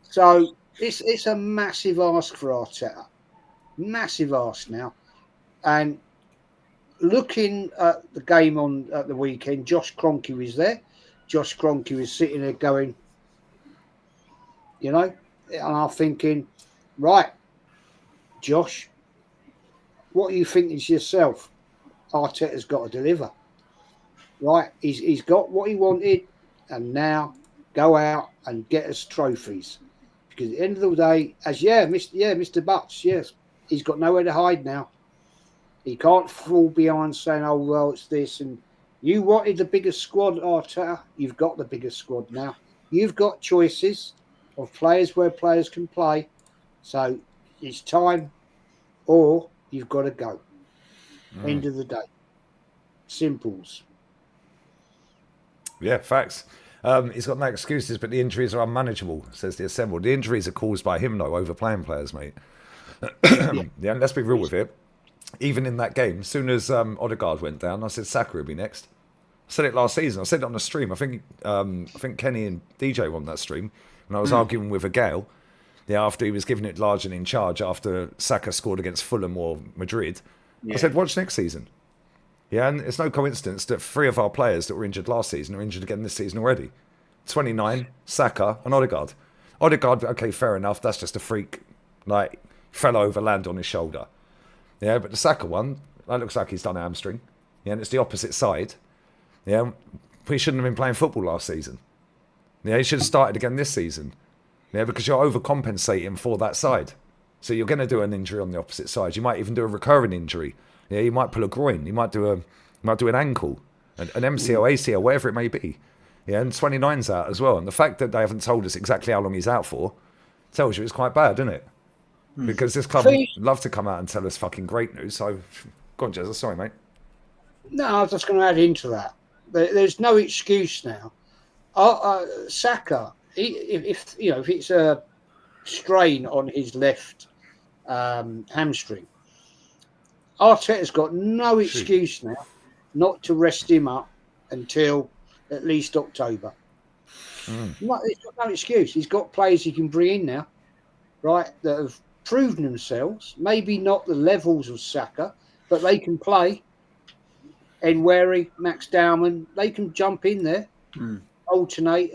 So it's a massive ask for Arteta. Massive ask now. And looking at the game at the weekend, Josh Kroenke was there. Josh Kroenke was sitting there going, you know, and I'm thinking, right, Josh, what are you thinking to yourself? Arteta's got to deliver. Right, he's got what he wanted, and now go out and get us trophies. Because at the end of the day, Mr. Butts, yes, he's got nowhere to hide now. He can't fall behind saying, oh, well, it's this. And you wanted the biggest squad, Arteta. You've got the biggest squad now. You've got choices of players where players can play. So it's time, or you've got to go. End of the day. Simples. Yeah, facts. He's got no excuses, but the injuries are unmanageable, says the Assembled. The injuries are caused by him, though, overplaying players, mate. Yeah, let's be real with it. Even in that game, as soon as Odegaard went down, I said Saka would be next. I said it last season. I said it on the stream. I think Kenny and DJ were on that stream, and I was arguing with a Gale. Yeah, after he was giving it large and in charge after Saka scored against Fulham or Madrid. Yeah. I said, watch next season. Yeah, and it's no coincidence that 3 of our players that were injured last season are injured again this season already. 29, Saka, and Odegaard. Odegaard, okay, fair enough. That's just a freak. Like, fell over, landed on his shoulder. Yeah, but the Saka one, that looks like he's done a hamstring. Yeah, and it's the opposite side. Yeah, he shouldn't have been playing football last season. Yeah, he should have started again this season. Yeah, because you're overcompensating for that side. So you're going to do an injury on the opposite side. You might even do a recurring injury. Yeah, you might pull a groin. You might do an ankle, an MCL, ACL, whatever it may be. Yeah, and 29's out as well. And the fact that they haven't told us exactly how long he's out for tells you it's quite bad, doesn't it? Because this club would love to come out and tell us fucking great news. So, go on, Jezza. Sorry, mate. No, I was just going to add into that. There's no excuse now. Saka, if it's a strain on his left hamstring, Arteta's got no excuse now not to rest him up until at least October. He's got no excuse. He's got players he can bring in now, right, that have proven themselves. Maybe not the levels of Saka, but they can play. Enquiries, Max Dowman, they can jump in there, alternate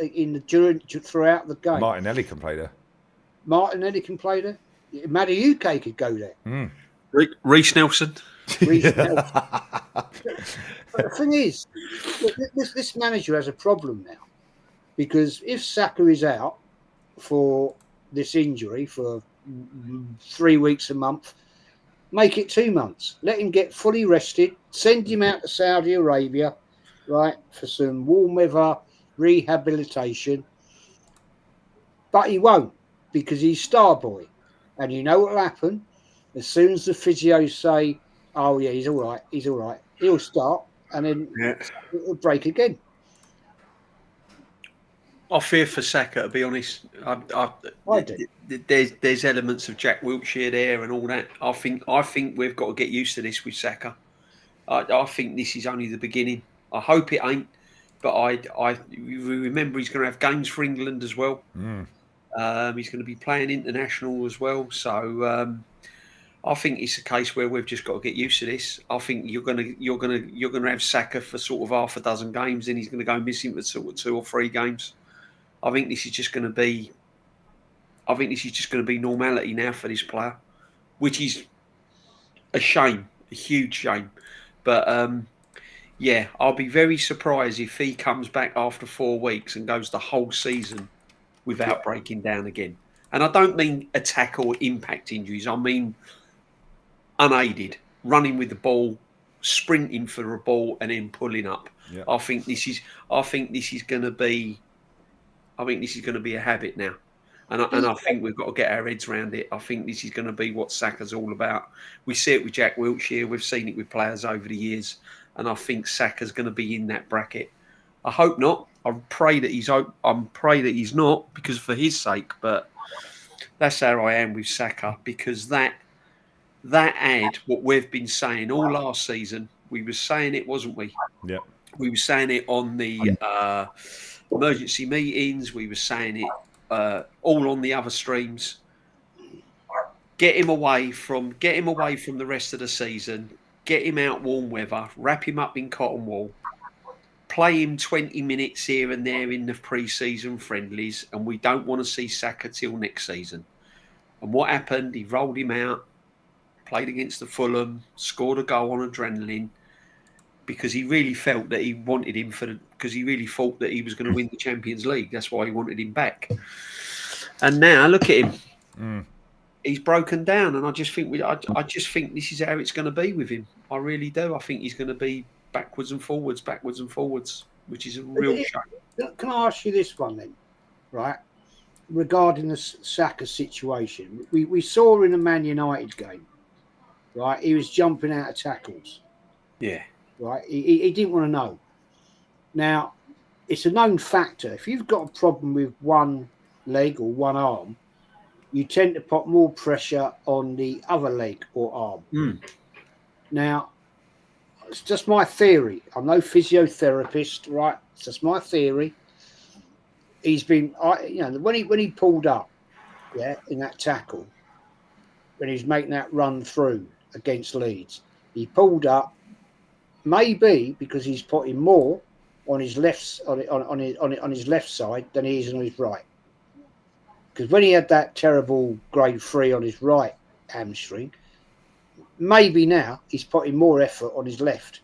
throughout the game. Martinelli can play there. Martinelli can play there. Matty UK could go there. Reece Nelson. But the thing is, this manager has a problem now, because if Saka is out for this injury for 3 weeks, a month, make it 2 months. Let him get fully rested. Send him out to Saudi Arabia, right, for some warm weather rehabilitation. But he won't, because he's star boy. And you know what will happen? As soon as the physios say, oh, yeah, he's all right, he'll start, and then it'll break again. I fear for Saka, to be honest. I do. There's elements of Jack Wilshere there and all that. I think we've got to get used to this with Saka. I think this is only the beginning. I hope it ain't, but I remember he's going to have games for England as well. He's going to be playing international as well. So I think it's a case where we've just got to get used to this. I think you're going to have Saka for sort of half a dozen games, and he's going to go missing for sort of 2 or 3 games. I think this is just going to be normality now for this player, which is a shame, a huge shame. But I'll be very surprised if he comes back after 4 weeks and goes the whole season without breaking down again. And I don't mean attack or impact injuries. I mean unaided, running with the ball, sprinting for a ball, and then pulling up. Yeah. I think this is going to be a habit now. And I think we've got to get our heads around it. I think this is going to be what Saka's all about. We see it with Jack Wilshere. We've seen it with players over the years. And I think Saka's going to be in that bracket. I hope not. I pray that he's not, because for his sake. But that's how I am with Saka, because that ad, what we've been saying all last season, we were saying it, wasn't we? Yeah. We were saying it on the emergency meetings. We were saying it all on the other streams. Get him away from the rest of the season. Get him out warm weather. Wrap him up in cotton wool. Play him 20 minutes here and there in the pre-season friendlies, and we don't want to see Saka till next season. And what happened? He rolled him out, played against the Fulham, scored a goal on adrenaline, because he really felt that he wanted him because he really thought that he was going to win the Champions League. That's why he wanted him back. And now look at him. He's broken down, and I just think this is how it's going to be with him. I really do. I think he's going to be backwards and forwards, which is a real shame. Can I ask you this one then, right? Regarding the Saka situation, we saw in the Man United game, right? He was jumping out of tackles. Yeah. Right? He didn't want to know. Now, it's a known factor. If you've got a problem with one leg or one arm, you tend to put more pressure on the other leg or arm. Now, it's just my theory. I'm no physiotherapist, right? It's just my theory. He's been, when he pulled up, in that tackle, when he was making that run through against Leeds, he pulled up, maybe because he's putting more on his left on his left side than he is on his right. Because when he had that terrible grade 3 on his right hamstring, maybe now he's putting more effort on his left,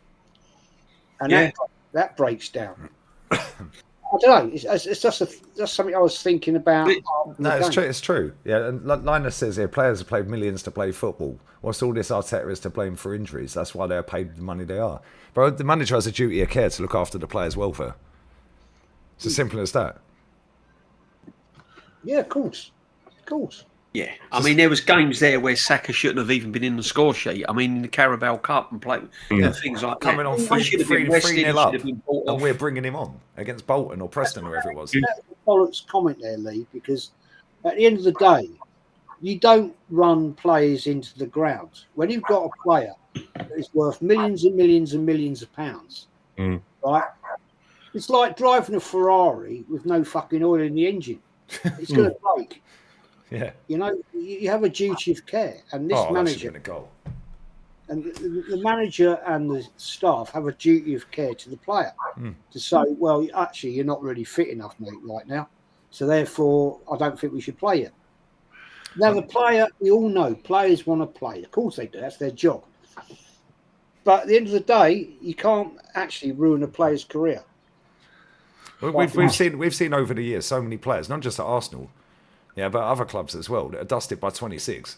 and that breaks down. I don't know. It's just something I was thinking about. No, it's true. It's true. Yeah, and Linus says here, players have paid millions to play football. Whilst all this Arteta is to blame for injuries, that's why they're paid the money they are. But the manager has a duty of care to look after the players' welfare. It's as simple as that. Yeah, of course. Yeah, I mean, there was games there where Saka shouldn't have even been in the score sheet. I mean, in the Carabao Cup and things like Coming that. on 3-0 up, and we're bringing him on against Bolton or Preston or whoever it was. Bollocks comment there, Lee, because at the end of the day, you don't run players into the ground. When you've got a player that is worth millions and millions and millions of pounds, right? It's like driving a Ferrari with no fucking oil in the engine. It's going to break. Yeah, you know, you have a duty of care, and this manager, and the manager and the staff have a duty of care to the player to say, well, actually, you're not really fit enough, mate, right now, so therefore, I don't think we should play you. Now, the player, we all know, players want to play. Of course they do. That's their job. But at the end of the day, you can't actually ruin a player's career. We've seen over the years so many players, not just at Arsenal. Yeah, but other clubs as well that are dusted by 26.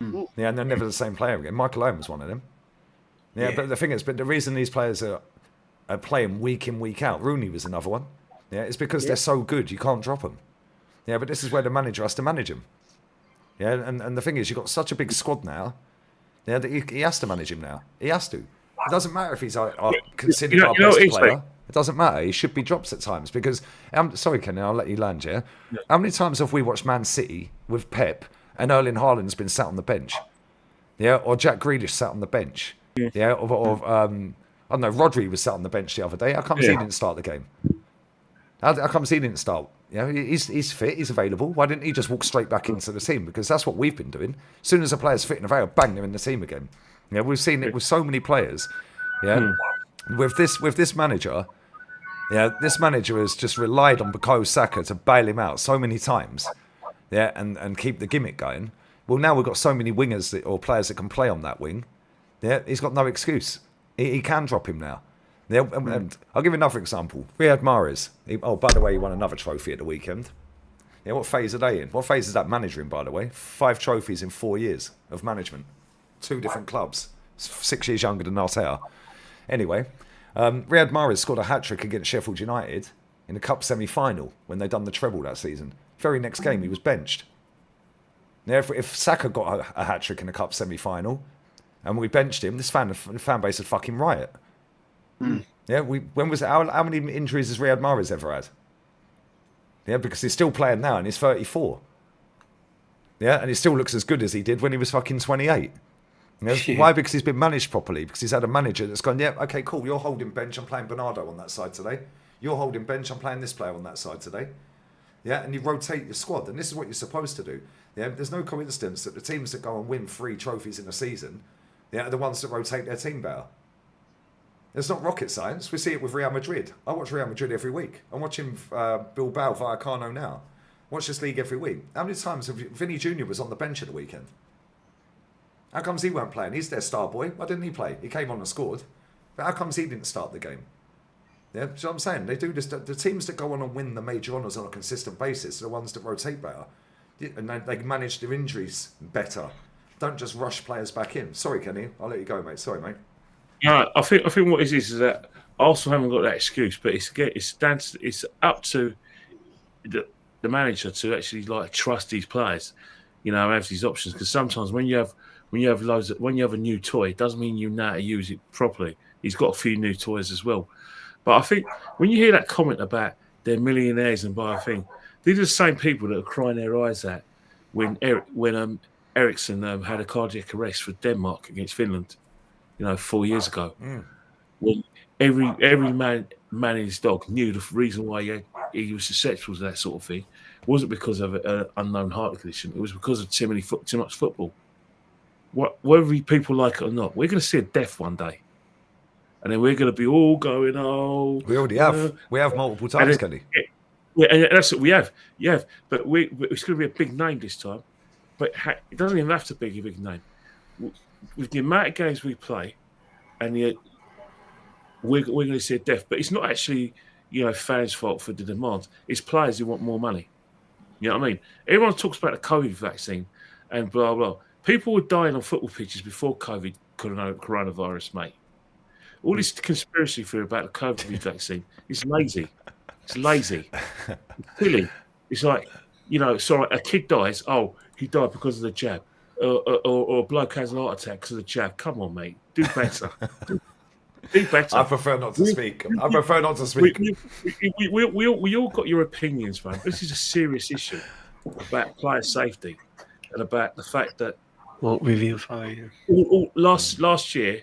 Yeah, and they're never the same player again. Michael Owen was one of them. Yeah, but the thing is, the reason these players are playing week in, week out, Rooney was another one. Yeah, it's because they're so good, you can't drop them. Yeah, but this is where the manager has to manage him. Yeah, and the thing is, you've got such a big squad now. Yeah, that he has to manage him now. He has to. It doesn't matter if he's considered our best player. It doesn't matter. He should be dropped at times because... sorry, Kenny, I'll let you land, yeah? How many times have we watched Man City with Pep and Erling Haaland's been sat on the bench? Yeah, or Jack Grealish sat on the bench. Yeah, or I don't know, Rodri was sat on the bench the other day. How come he didn't start the game? How come he didn't start? You know, he's fit, he's available. Why didn't he just walk straight back into the team? Because that's what we've been doing. As soon as a player's fit and available, bang, they're in the team again. Yeah, we've seen it with so many players. Yeah, with this manager... Yeah, this manager has just relied on Bukayo Saka to bail him out so many times, yeah, and keep the gimmick going. Well, now we've got so many wingers or players that can play on that wing. Yeah, he's got no excuse. He can drop him now. Yeah, and I'll give you another example. Riyad Mahrez. By the way, he won another trophy at the weekend. Yeah, what phase are they in? What phase is that manager in, by the way? 5 trophies in 4 years of management. 2 different clubs. 6 years younger than Arteta. Anyway... Riyad Mahrez scored a hat-trick against Sheffield United in the Cup semi-final when they done the treble that season. Very next game, he was benched. Now, if Saka got a hat-trick in the Cup semi-final and we benched him, this fan base would fucking riot. Yeah, how many injuries has Riyad Mahrez ever had? Yeah, because he's still playing now and he's 34. Yeah, and he still looks as good as he did when he was fucking 28. You know, why? Because he's been managed properly. Because he's had a manager that's gone, yeah, okay, cool, you're holding bench, I'm playing Bernardo on that side today. You're holding bench, I'm playing this player on that side today. Yeah, and you rotate your squad, and this is what you're supposed to do. Yeah, there's no coincidence that the teams that go and win 3 trophies in a season, yeah, are the ones that rotate their team better. It's not rocket science. We see it with Real Madrid. I watch Real Madrid every week. I'm watching Bilbao Vallecano now. Watch this league every week. How many times have Vinny Jr. was on the bench at the weekend? How comes he weren't playing? He's their star boy. Why didn't he play? He came on and scored. But how comes he didn't start the game? Yeah, do you know what I'm saying? They do this. The teams that go on and win the major honours on a consistent basis are the ones that rotate better. And they manage their injuries better. Don't just rush players back in. Sorry, Kenny. I'll let you go, mate. Sorry, mate. No, I think what it is that Arsenal haven't got that excuse, but it's up to the manager to actually trust these players, have these options. Because sometimes when you have a new toy, it doesn't mean you know how to use it properly. He's got a few new toys as well. But I think when you hear that comment about they're millionaires and buy a thing, these are the same people that are crying their eyes out when Ericsson had a cardiac arrest for Denmark against Finland, 4 years ago. When every man and his dog knew the reason why he was susceptible to that sort of thing wasn't because of an unknown heart condition. It was because of too much football. Whether people like it or not, we're going to see a death one day. and then we're going to be all going, oh, We already have. We have multiple times, Kenny. Yeah, and that's what we have. Yeah, but it's going to be a big name this time. But it doesn't even have to be a big name. With the amount of games we play, and we're going to see a death. But it's not actually, fans' fault for the demand. It's players who want more money. You know what I mean? Everyone talks about the COVID vaccine and blah, blah. People were dying on football pitches before coronavirus, mate. All this conspiracy theory about the COVID vaccine is lazy. It's lazy. It's silly. It's like, sorry, a kid dies. Oh, he died because of the jab. Or a bloke has an heart attack because of the jab. Come on, mate. Do better. Do better. I prefer not to speak. I prefer not to speak. We all got your opinions, man. This is a serious issue about player safety and about the fact that last year,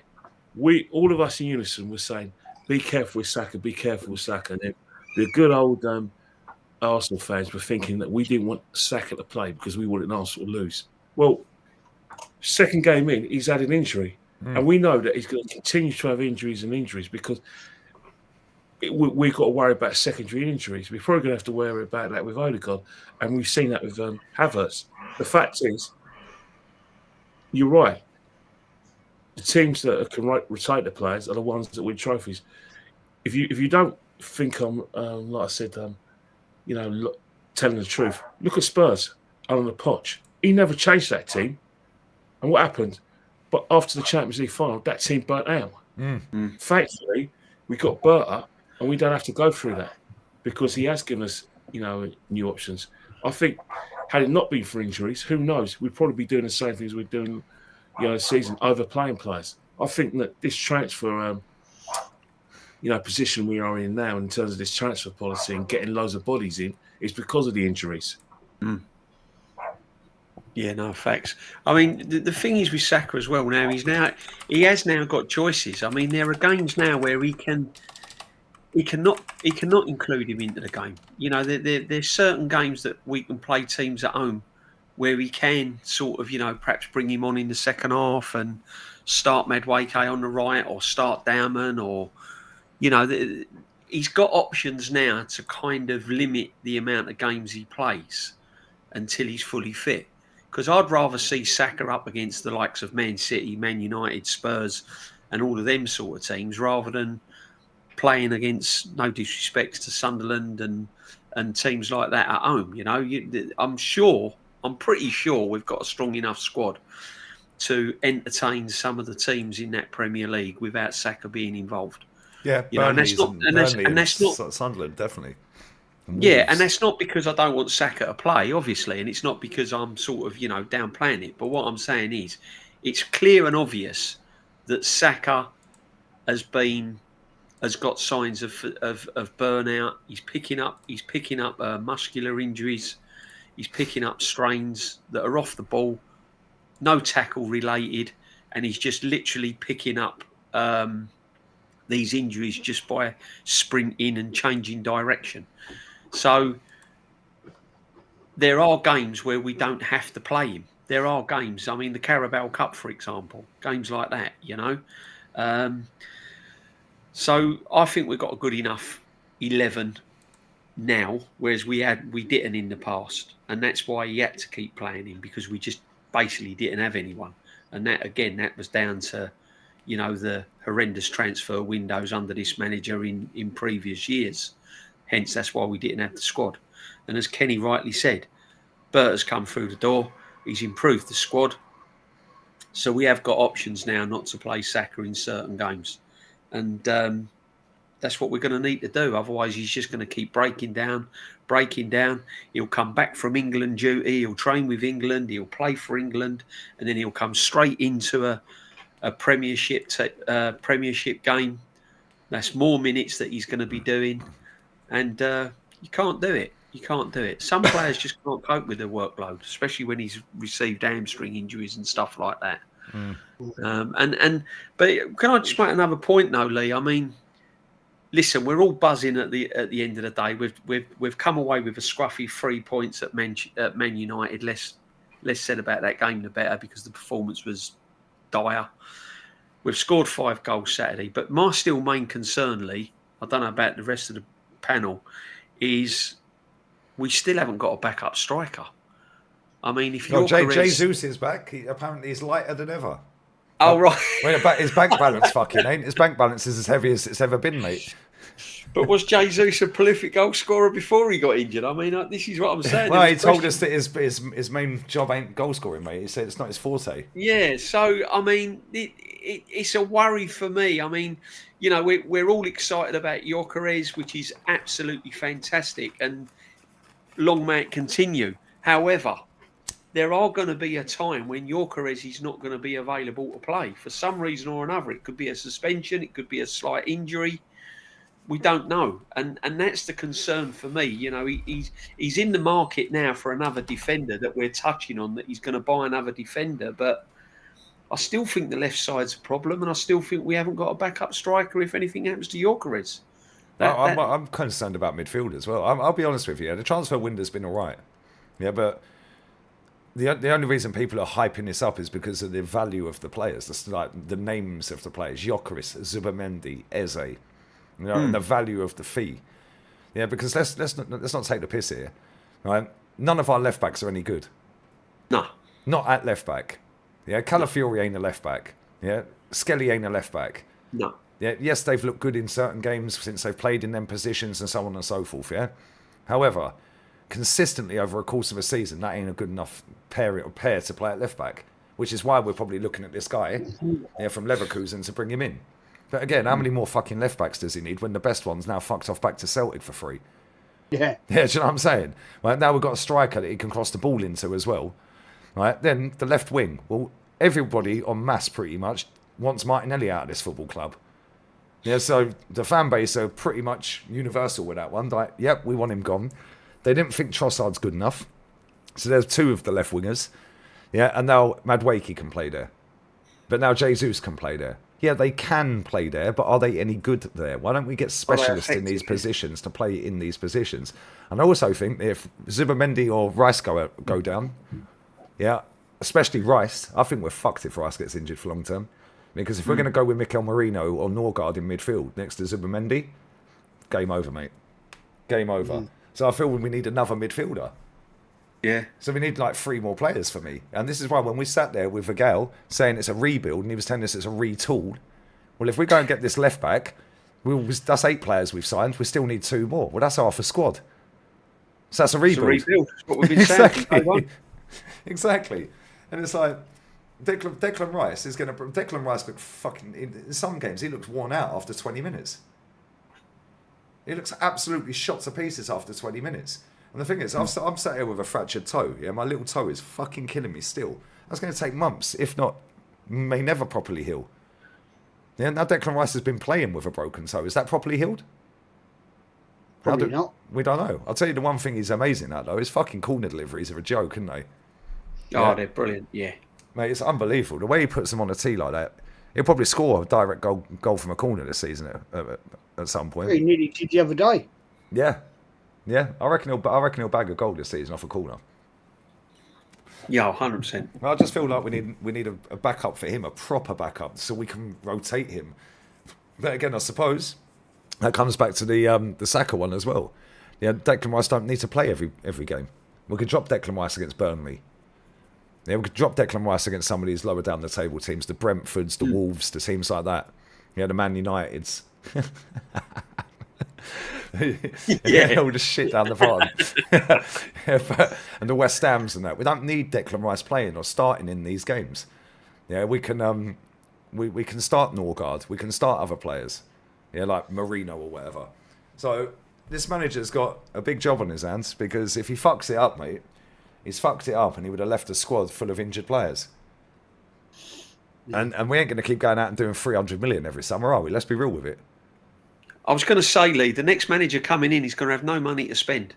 all of us in unison were saying, be careful with Saka, be careful with Saka. And then the good old Arsenal fans were thinking that we didn't want Saka to play because we wanted Arsenal to lose. Well, second game in, he's had an injury. And we know that he's going to continue to have injuries because we've got to worry about secondary injuries. We're probably going to have to worry about that with Odegaard. And we've seen that with Havertz. The fact is, you're right. The teams that can rotate the players are the ones that win trophies. If you don't think I'm, like I said, telling the truth, look at Spurs under Poch. He never changed that team. And what happened? But after the Champions League final, that team burnt out. Thankfully, we got Berta, and we don't have to go through that because he has given us, new options. I think, had it not been for injuries, who knows? We'd probably be doing the same things we're doing, this season, overplaying players. I think that this transfer, position we are in now in terms of this transfer policy and getting loads of bodies in is because of the injuries. Yeah, no, facts. I mean, the thing is with Saka as well. Now he has now got choices. I mean, there are games now where he cannot include him into the game. There's certain games that we can play teams at home where we can sort of, perhaps bring him on in the second half and start Madueke on the right or start Dowman or, he's got options now to kind of limit the amount of games he plays until he's fully fit. Because I'd rather see Saka up against the likes of Man City, Man United, Spurs, and all of them sort of teams, rather than playing against, no disrespect to Sunderland and teams like that at home. I'm pretty sure we've got a strong enough squad to entertain some of the teams in that Premier League without Saka being involved. Yeah, and that's not Sunderland, definitely. Yeah, and that's not because I don't want Saka to play, obviously, and it's not because I'm sort of, downplaying it. But what I'm saying is, it's clear and obvious that Saka has got signs of burnout. He's picking up muscular injuries. He's picking up strains that are off the ball, no tackle related, and he's just literally picking up these injuries just by sprinting and changing direction. So there are games where we don't have to play him. There are games, I mean, the Carabao Cup, for example, games like that, So I think we've got a good enough 11 now, whereas we didn't in the past. And that's why he had to keep playing him, because we just basically didn't have anyone. And that was down to, the horrendous transfer windows under this manager in previous years. Hence, that's why we didn't have the squad. And as Kenny rightly said, Bert has come through the door. He's improved the squad. So we have got options now not to play Saka in certain games. And that's what we're going to need to do. Otherwise, he's just going to keep breaking down. He'll come back from England duty. He'll train with England. He'll play for England. And then he'll come straight into a Premiership game. That's more minutes that he's going to be doing. And you can't do it. Some players just can't cope with the workload, especially when he's received hamstring injuries and stuff like that. But can I just make another point, though, Lee? I mean, listen, we're all buzzing at the end of the day. We've come away with a scruffy 3 points at Man United. Less said about that game, the better, because the performance was dire. We've scored 5 goals Saturday, but my still main concern, Lee, I don't know about the rest of the panel, is we still haven't got a backup striker. I mean, if you're Jesus is back. Apparently he's lighter than ever. Oh, right. His bank balance fucking ain't. His bank balance is as heavy as it's ever been, mate. But was Jesus a prolific goal scorer before he got injured? I mean, this is what I'm saying. Well, he told us that his main job ain't goal scoring, mate. He said it's not his forte. Yeah, so, I mean, it's a worry for me. I mean, you know, we're all excited about enquiries, which is absolutely fantastic, and long may it continue. However, there are going to be a time when enquiries is not going to be available to play for some reason or another. It could be a suspension, it could be a slight injury. We don't know, and that's the concern for me. You know, he's in the market now for another defender that we're touching on. That he's going to buy another defender, but I still think the left side's a problem, and I still think we haven't got a backup striker if anything happens to enquiries. I'm concerned about midfield as well. I'll be honest with you. The transfer window's been all right, yeah, but the only reason people are hyping this up is because of the value of the players. That's like the names of the players: Gyökeres, Zubamendi, Eze. You know, and the value of the fee. Yeah, because let's not take the piss here. Right? None of our left backs are any good. No. Not at left back. Yeah, Calafiori ain't a left back. Yeah. Skelly ain't a left back. No. Yeah, yes, they've looked good in certain games since they've played in them positions and so on and so forth, yeah. However, consistently over a course of a season, that ain't a good enough pair to play at left back. Which is why we're probably looking at this guy from Leverkusen to bring him in. But again, how many more fucking left backs does he need when the best one's now fucked off back to Celtic for free? Yeah. Yeah, do you know what I'm saying? Right, now we've got a striker that he can cross the ball into as well. Right, then the left wing. Well, everybody en masse pretty much wants Martinelli out of this football club. Yeah, so the fan base are pretty much universal with that one. Like, yep, we want him gone. They didn't think Trossard's good enough. So there's 2 of the left wingers. Yeah, and now Madueke can play there. But now Jesus can play there. Yeah, they can play there, but are they any good there? Why don't we get specialists in these positions to play in these positions? And I also think if Zubamendi or Rice go down, yeah, especially Rice, I think we're fucked if Rice gets injured for long term. Because if we're going to go with Mikel Merino or Norgard in midfield next to Zubamendi, game over, mate. Game over. So I feel we need another midfielder. Yeah. So we need like 3 more players for me. And this is why when we sat there with Vigale saying it's a rebuild and he was telling us it's a retool, well, if we go and get this left back, that's 8 players we've signed. We still need 2 more. Well, that's half a squad. So that's a rebuild. It's a rebuild. That's what we've been saying. Exactly. And it's like Declan Rice is going to... Declan Rice looks fucking... In some games, he looks worn out after 20 minutes. He looks absolutely shot to pieces after 20 minutes. And the thing is, I'm sat here with a fractured toe. Yeah, my little toe is fucking killing me still. That's going to take months, if not, may never properly heal. Yeah, now Declan Rice has been playing with a broken toe. Is that properly healed? Probably not. We don't know. I'll tell you the one thing he's amazing at, though. His fucking corner deliveries are a joke, aren't they? Oh, they're brilliant, yeah. Mate, it's unbelievable. The way he puts them on a tee like that, he'll probably score a direct goal from a corner this season at some point. He nearly did the other day. Yeah. Yeah, I reckon he'll bag a goal this season off a corner. Yeah, 100%. I just feel like we need a backup for him, a proper backup, so we can rotate him. But again, I suppose that comes back to the Saka one as well. Yeah, Declan Rice don't need to play every game. We could drop Declan Rice against Burnley. Yeah, we could drop Declan Rice against some of these lower down the table teams, the Brentfords, the Wolves, the teams like that. Yeah, the Man Uniteds. Yeah, all the shit down the bottom. And the West Hams and that. We don't need Declan Rice playing or starting in these games. Yeah, we can we can start Norgard. We can start other players. Yeah, like Marino or whatever. So this manager's got a big job on his hands because if he fucks it up, mate, he's fucked it up and he would have left a squad full of injured players. Yeah. And we ain't going to keep going out and doing 300 million every summer, are we? Let's be real with it. I was going to say, Lee, the next manager coming in is going to have no money to spend.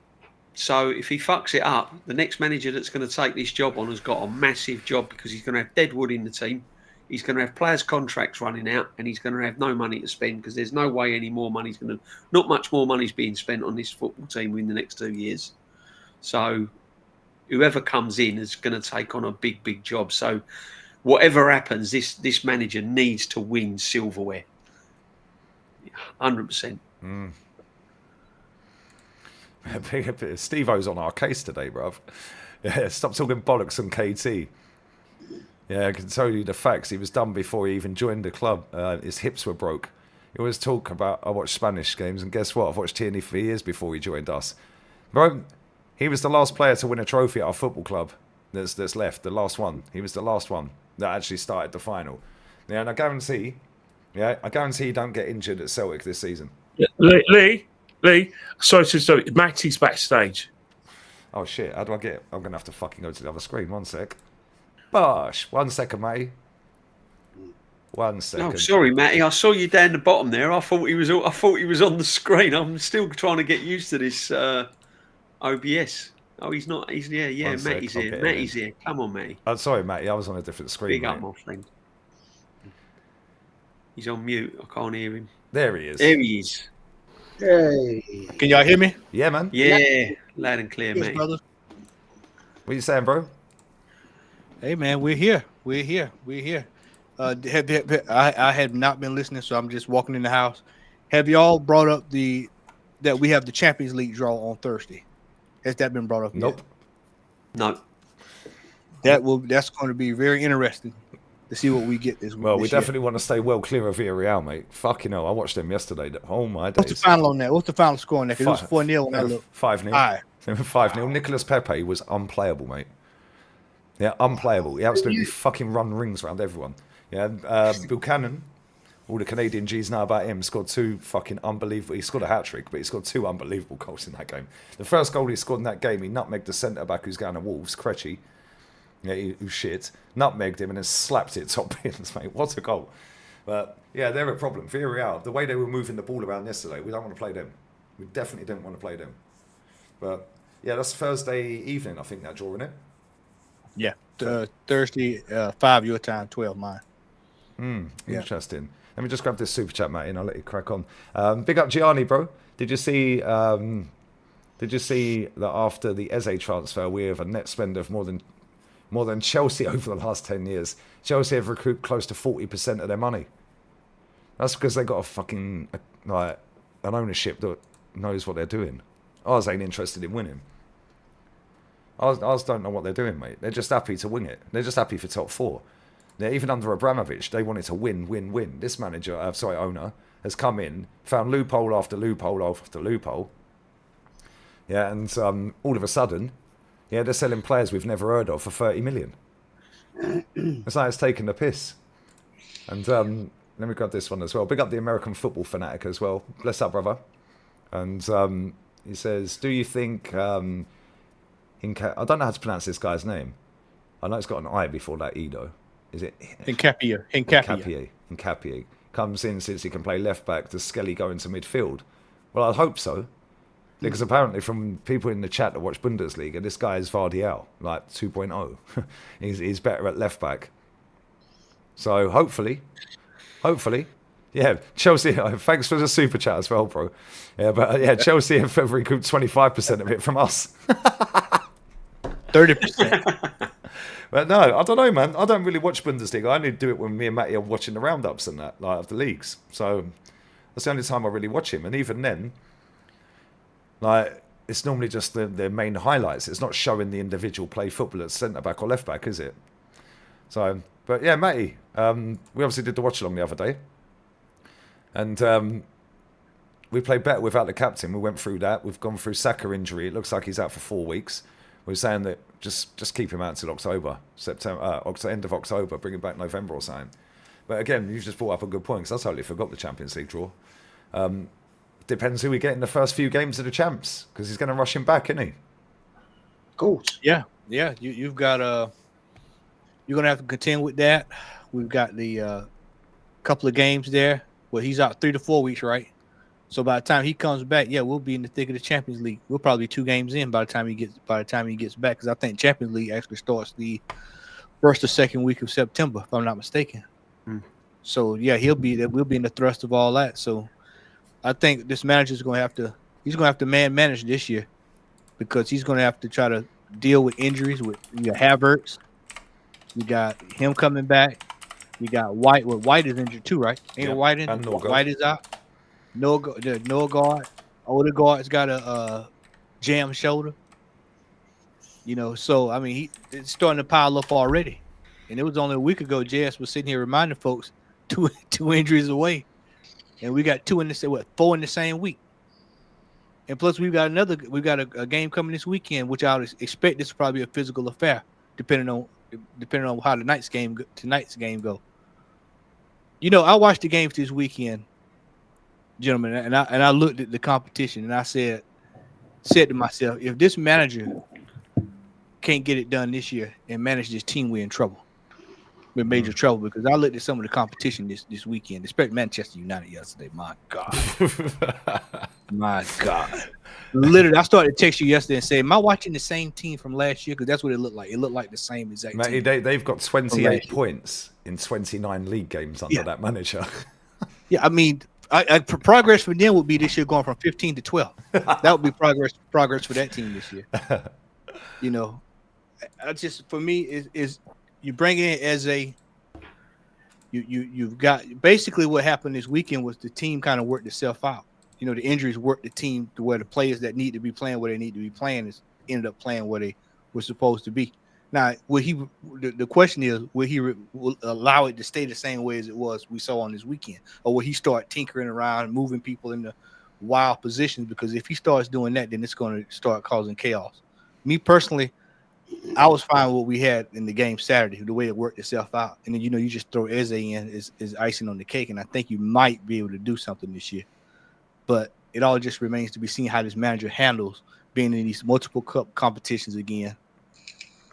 So if he fucks it up, the next manager that's going to take this job on has got a massive job because he's going to have deadwood in the team. He's going to have players' contracts running out and he's going to have no money to spend because there's no way any more money's going to... Not much more money's being spent on this football team in the next 2 years. So whoever comes in is going to take on a big, big job. So whatever happens, this manager needs to win silverware. 100%. Steve-O's on our case today, bruv. Yeah, stop talking bollocks on KT. Yeah, I can tell you the facts. He was done before he even joined the club. His hips were broke. He always talk about, I watch Spanish games, and guess what? I've watched Tierney for years before he joined us. Bro, he was the last player to win a trophy at our football club that's left, the last one. He was the last one that actually started the final. Yeah, and I guarantee you don't get injured at Celtic this season. Yeah, Lee, sorry, Matty's backstage. Oh shit, how do I get it? I'm going to have to fucking go to the other screen. 1 sec. Bosh, 1 second, mate. 1 second. Oh, sorry, Matty. I saw you down the bottom there. I thought he was on the screen. I'm still trying to get used to this OBS. Oh, he's not. He's yeah. Matty's here. Matty's here. Come on, Matty. I'm sorry, Matty. I was on a different screen. Big up, my friend. He's on mute. I can't hear him. There he is. There he is. Hey. Can y'all hear me? Yeah, man. Yeah, loud and clear, Yes, mate. brother. What you saying, bro? Hey, man, we're here. I had not been listening, so I'm just walking in the house. Have y'all brought up that we have the Champions League draw on Thursday? Has that been brought up yet? Nope. No. That's going to be very interesting to see what we get this week. Well, we definitely want to stay well clear of Villarreal, mate. Fucking hell, I watched them yesterday. Oh my days. What's the final on that? What's the final score on that? 'Cause it was 4-0 when I looked. 5-0. All right. 5-0. Nicolas Pepe was unplayable, mate. Yeah, unplayable. He absolutely fucking run rings around everyone. Yeah, Buchanan, all the Canadian G's know about him, scored 2 fucking unbelievable. He scored a hat-trick, but he scored 2 unbelievable goals in that game. The first goal he scored in that game, he nutmegged the centre-back who's going to Wolves, Krejci. Yeah, who's shit. Nutmegged him and then slapped it top bins, mate. What a goal. But, yeah, they're a problem. Villarreal, the way they were moving the ball around yesterday, we don't want to play them. We definitely don't want to play them. But, yeah, that's Thursday evening, I think, that draw, isn't it? Yeah. Thursday, 5 your time, 12 mine. Yeah. Interesting. Let me just grab this super chat, Matty, and I'll let you crack on. Big up Gianni, bro. Did you see that after the Eze transfer, we have a net spend of more than Chelsea over the last 10 years? Chelsea have recouped close to 40% of their money. That's because they got a fucking an ownership that knows what they're doing. Ours ain't interested in winning. Ours don't know what they're doing, mate. They're just happy to wing it. They're just happy for top 4. They're, even under Abramovich, they wanted to win. This owner, has come in, found loophole after loophole after loophole. Yeah, and all of a sudden, yeah, they're selling players we've never heard of for 30 million. It's like it's taking the piss. And let me grab this one as well. Big up the American football fanatic as well. Bless up, brother. And he says, do you think... I don't know how to pronounce this guy's name. I know it's got an I before that E, though. Is it? Hincapie. Comes in since he can play left back. Does Skelly go into midfield? Well, I hope so. Because apparently from people in the chat that watch Bundesliga, this guy is Vardiel, like 2.0. he's better at left back. So hopefully. Yeah, Chelsea, thanks for the super chat as well, bro. Yeah, but yeah, Chelsea have recouped 25% of it from us. 30%. But no, I don't know, man. I don't really watch Bundesliga. I only do it when me and Matty are watching the roundups and that, like, of the leagues. So that's the only time I really watch him. And even then, like, it's normally just their main highlights. It's not showing the individual play football at centre-back or left-back, is it? So, but yeah, Matty, we obviously did the watch-along the other day. And we played better without the captain. We went through that. We've gone through Saka injury. It looks like he's out for 4 weeks. We're saying that just keep him out until October, end of October, bring him back November or something. But again, you've just brought up a good point, because I totally forgot the Champions League draw. Depends who we get in the first few games of the champs, because he's going to rush him back, isn't he? Of course. Yeah. You've got you're gonna have to contend with that. We've got the couple of games there. Well, he's out 3 to 4 weeks, right? So by the time he comes back, yeah, we'll be in the thick of the Champions League. We'll probably be 2 games in by the time he gets back, because I think Champions League actually starts the first or second week of September, if I'm not mistaken. So yeah, we'll be in the thrust of all that. So I think this manager's gonna have to man manage this year, because he's gonna have to try to deal with injuries with Havertz. We got him coming back. We got White. Well, White is injured too, right? Ain't Yep, White and injured? Norgard. White is out. Norgard. Odegaard's got a jam shoulder. So I mean, it's starting to pile up already. And it was only a week ago. JS was sitting here reminding folks two injuries away, and we got 4 in the same week. And plus, we've got a game coming this weekend, which I would expect this to probably be a physical affair, depending on how tonight's game go. I watched the games this weekend, gentlemen, and I looked at the competition, and I said to myself, if this manager can't get it done this year and manage this team, we're in trouble. We're in major trouble, because I looked at some of the competition this weekend, especially Manchester United yesterday. My God. My God. Literally, I started to text you yesterday and say, am I watching the same team from last year? Because that's what it looked like. It looked like the same exact Matty, team. they've got 28 points in 29 league games under that manager. Yeah, I mean, progress for them would be this year going from 15 to 12. That would be progress for that team this year. For me is you bring in Eze. You've got basically what happened this weekend was the team kind of worked itself out. The injuries worked the team to where the players that need to be playing where they need to be playing ended up playing where they were supposed to be. Now, the question is, will he allow it to stay the same way as it was we saw on this weekend, or will he start tinkering around, moving people into wild positions? Because if he starts doing that, then it's going to start causing chaos. Me personally, I was fine with what we had in the game Saturday, the way it worked itself out. And then, you just throw Eze in is icing on the cake. And I think you might be able to do something this year. But it all just remains to be seen how this manager handles being in these multiple cup competitions again.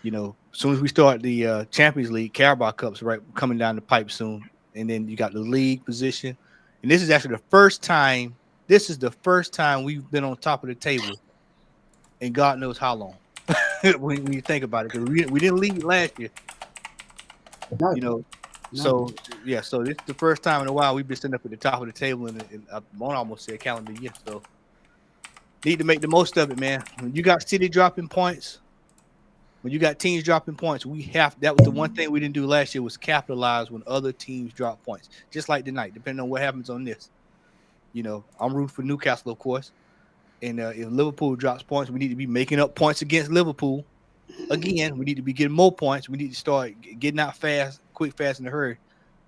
As soon as we start the Champions League, Carabao Cup's right coming down the pipe soon. And then you got the league position. And this is actually the first time. This is the first time we've been on top of the table in God knows how long. when you think about it, because we didn't lead last year, No. So this is the first time in a while we've been sitting up at the top of the table in I want to almost say a calendar year. So need to make the most of it, man. When you got City dropping points, when you got teams dropping points, that was the one thing we didn't do last year, was capitalize when other teams drop points. Just like tonight, depending on what happens on this. I'm rooting for Newcastle, of course. And if Liverpool drops points, we need to be making up points against Liverpool. Again, we need to be getting more points. We need to start getting out quick, fast, in a hurry,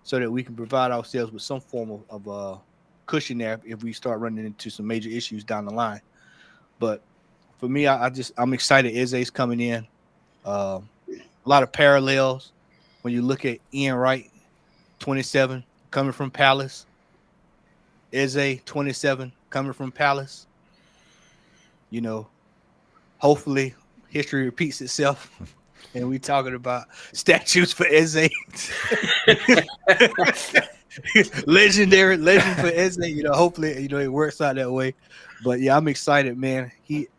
so that we can provide ourselves with some form of cushion there if we start running into some major issues down the line. But for me, I'm excited. Eze's coming in. A lot of parallels when you look at Ian Wright, 27, coming from Palace. Eze, 27, coming from Palace. Hopefully history repeats itself, and we talking about statues for Eze. Legend for Eze. Hopefully, it works out that way. But yeah, I'm excited, man. The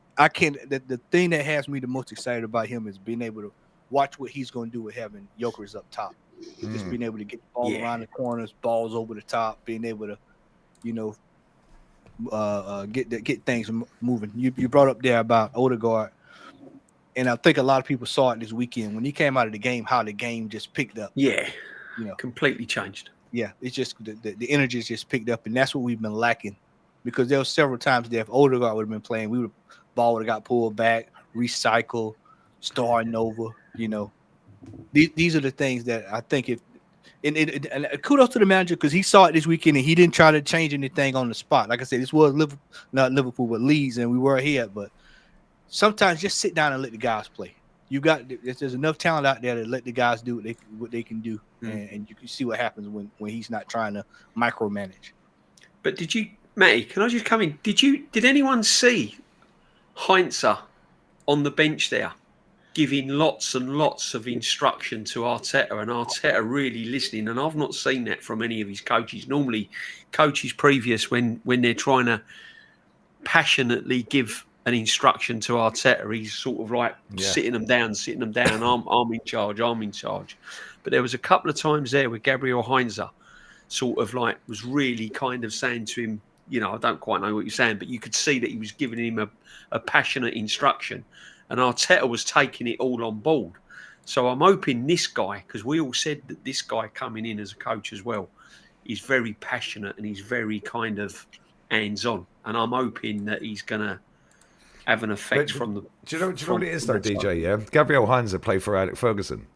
thing that has me the most excited about him is being able to watch what he's going to do with having Jokers up top. Just being able to get the ball around the corners, balls over the top, being able to, get things moving. You brought up there about Odegaard, and I think a lot of people saw it this weekend when he came out of the game, how the game just picked up. Yeah, completely changed. Yeah, it's just the energy just picked up, and that's what we've been lacking, because there were several times there if Odegaard would have been playing, ball would have got pulled back, recycled, starting over. These are the things that I think and kudos to the manager, because he saw it this weekend and he didn't try to change anything on the spot. Like I said, this was not Liverpool, but Leeds, and we were ahead. But sometimes just sit down and let the guys play. There's enough talent out there to let the guys do what they can do, and you can see what happens when he's not trying to micromanage. But Matty, can I just come in? Did anyone see Heinzer on the bench there, giving lots and lots of instruction to Arteta, and Arteta really listening? And I've not seen that from any of his coaches. Normally, coaches previous, when they're trying to passionately give an instruction to Arteta, he's sort of like sitting them down. I'm in charge. But there was a couple of times there where Gabriel Heinzer sort of like was really kind of saying to him, I don't quite know what you're saying, but you could see that he was giving him a passionate instruction. And Arteta was taking it all on board. So I'm hoping this guy, because we all said that this guy coming in as a coach as well, is very passionate and he's very kind of hands-on. And I'm hoping that he's going to have an effect from the... Do you know what it is, though, DJ? Yeah? Gabriel Hines played for Alex Ferguson.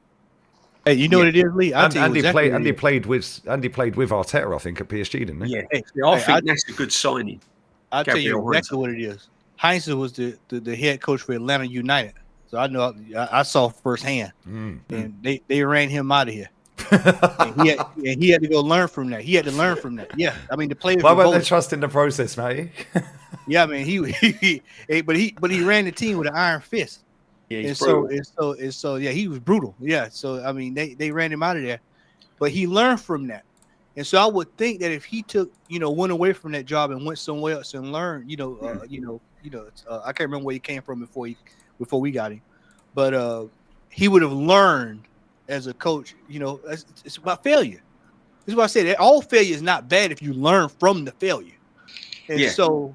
Hey, you know what it is, Lee? Andy played with Arteta, I think, at PSG, didn't he? Yeah, I think that's a good signing. I'll tell you exactly what it is. Heinz was the head coach for Atlanta United. So I know I saw firsthand. And they ran him out of here. and he had to go learn from that. He had to learn from that. Yeah. I mean the players. Why weren't they trusting the process, mate? Yeah, I mean but he ran the team with an iron fist. Yeah, so yeah, he was brutal. Yeah. So I mean they ran him out of there. But he learned from that. And so I would think that if he took, went away from that job and went somewhere else and learned, I can't remember where he came from before we got him, but he would have learned as a coach. It's about failure. This is why I said that all failure is not bad if you learn from the failure. And so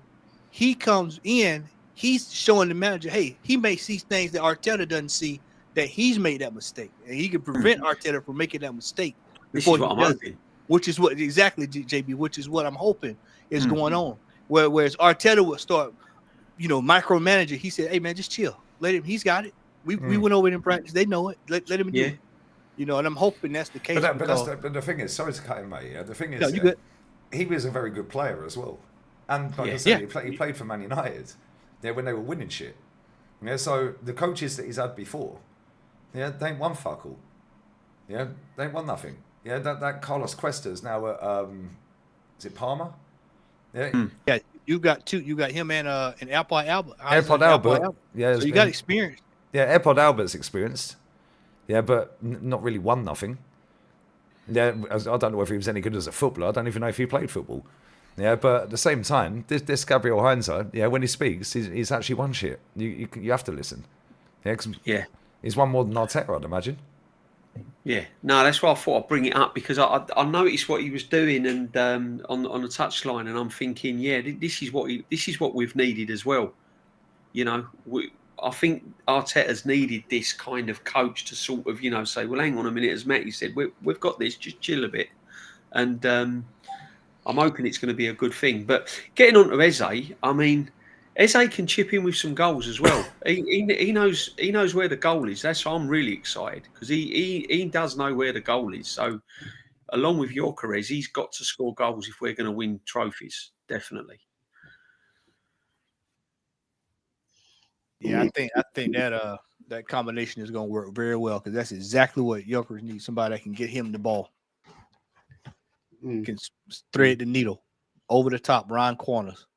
he comes in, he's showing the manager, hey, he may see things that Arteta doesn't see, that he's made that mistake, and he can prevent Arteta from making that mistake before he does it. Which is what exactly, JB, which is what I'm hoping is going on. Whereas Arteta would start, micromanaging. He said, hey, man, just chill. Let him. He's got it. We went over it in practice. They know it. Let him do it. And I'm hoping that's the case. But the thing is, sorry to cut him, mate. Yeah, the thing is, he was a very good player as well. And like I said, he played for Man United when they were winning shit. Yeah, so the coaches that he's had before, they ain't won fuck all. Yeah, they ain't won nothing. Yeah, that Carlos Cuesta's now at is it Parma? Yeah, yeah. You got two. You got him and Alpod Albert. Albert. Yeah, so you got experience. Yeah, Alpod Albert's experienced. Yeah, but not really won nothing. Yeah, I don't know if he was any good as a footballer. I don't even know if he played football. Yeah, but at the same time, this Gabriel Heinz, when he speaks, he's actually won shit. You have to listen. Yeah, he's won more than Arteta, I'd imagine. Yeah, no, that's why I thought I'd bring it up, because I noticed what he was doing and on the touchline, and I'm thinking, this is what we've needed as well. I think Arteta's needed this kind of coach to sort of say, well, hang on a minute, as Matty said, we've got this, just chill a bit, and I'm hoping it's going to be a good thing. But getting on to Eze, I mean, Eze can chip in with some goals as well. He knows where the goal is. That's why I'm really excited, because he does know where the goal is. So, along with Gyökeres, he's got to score goals if we're going to win trophies. Definitely. Yeah, I think that combination is going to work very well, because that's exactly what Gyökeres needs. Somebody that can get him the ball, can thread the needle over the top, round corners.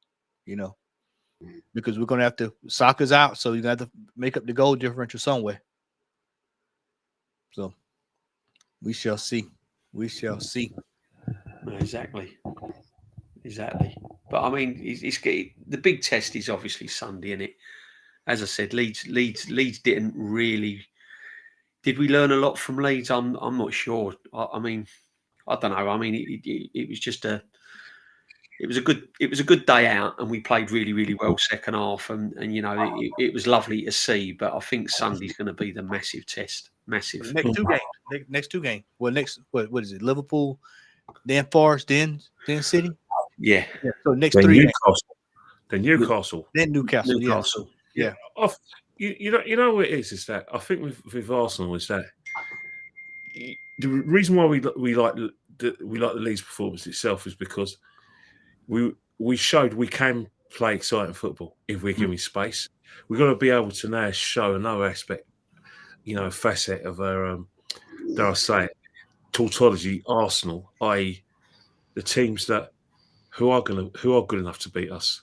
Because we're gonna have to. Saka's out, so you're gonna have to make up the goal differential somewhere. So we shall see. We shall see. Exactly. But I mean, the big test is obviously Sunday, isn't it? As I said, Leeds didn't really. Did we learn a lot from Leeds? I'm not sure. I mean, I don't know. I mean, it was just It was a good day out, and we played really, really well second half, and it was lovely to see. But I think Sunday's going to be the massive test. Massive. Next two games. Well, what is it? Liverpool, then Forest, then City. Yeah. So next then 3 Newcastle. Then Newcastle. Then Newcastle. Yeah. You know what it is that I think with Arsenal is that the reason why we like the Leeds performance itself is because we showed we can play exciting football if we're given space. We've got to be able to now show another aspect, facet of our, dare I say it, tautology, Arsenal, i.e. the teams who are good enough to beat us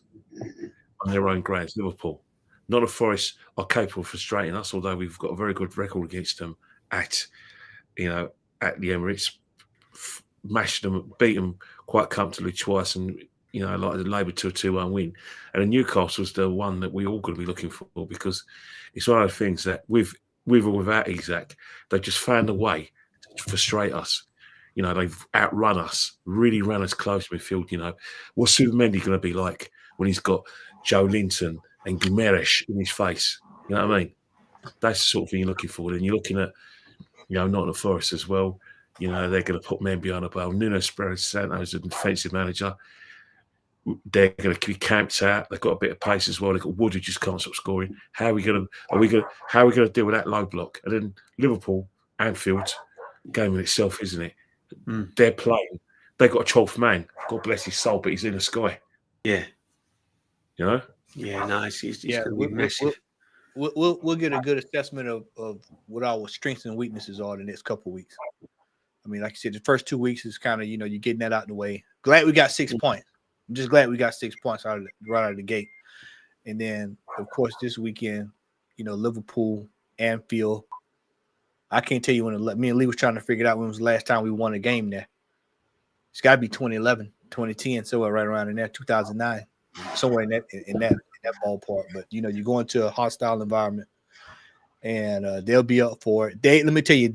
on their own grounds. Liverpool, Nottingham Forest are capable of frustrating us, although we've got a very good record against them at the Emirates, mashed them, beat them quite comfortably twice, and like the Labour 2-1 win. And Newcastle's the one that we all got to be looking for, because it's one of the things that with or without Hijack, they've just found a way to frustrate us. They've outrun us, really ran us close to midfield. What's Subamendi going to be like when he's got Joe Linton and Guimaraes in his face? You know what I mean? That's the sort of thing you're looking for. Then you're looking at, Nottingham Forest as well. They're going to put men behind the ball. Nuno Espirito Santo's a defensive manager. They're going to be camped out. They've got a bit of pace as well. They've got Wood who just can't stop scoring. How are we going to deal with that low block? And then Liverpool, Anfield, game in itself, isn't it? They're playing. They've got a 12th man. God bless his soul, but he's in the sky. Yeah. Yeah, no, it's going to be massive. We'll get a good assessment of what our strengths and weaknesses are the next couple of weeks. I mean, like you said, the first 2 weeks is kind of, you're getting that out of the way. Glad we got 6 points. I'm just glad we got 6 points right out of the gate. And then, of course, this weekend, Liverpool, Anfield. I can't tell you when me and Lee was trying to figure out when was the last time we won a game there. It's got to be 2011, 2010, somewhere right around in there, 2009, somewhere in that ballpark. But, you go into a hostile environment, and they'll be up for it. Let me tell you,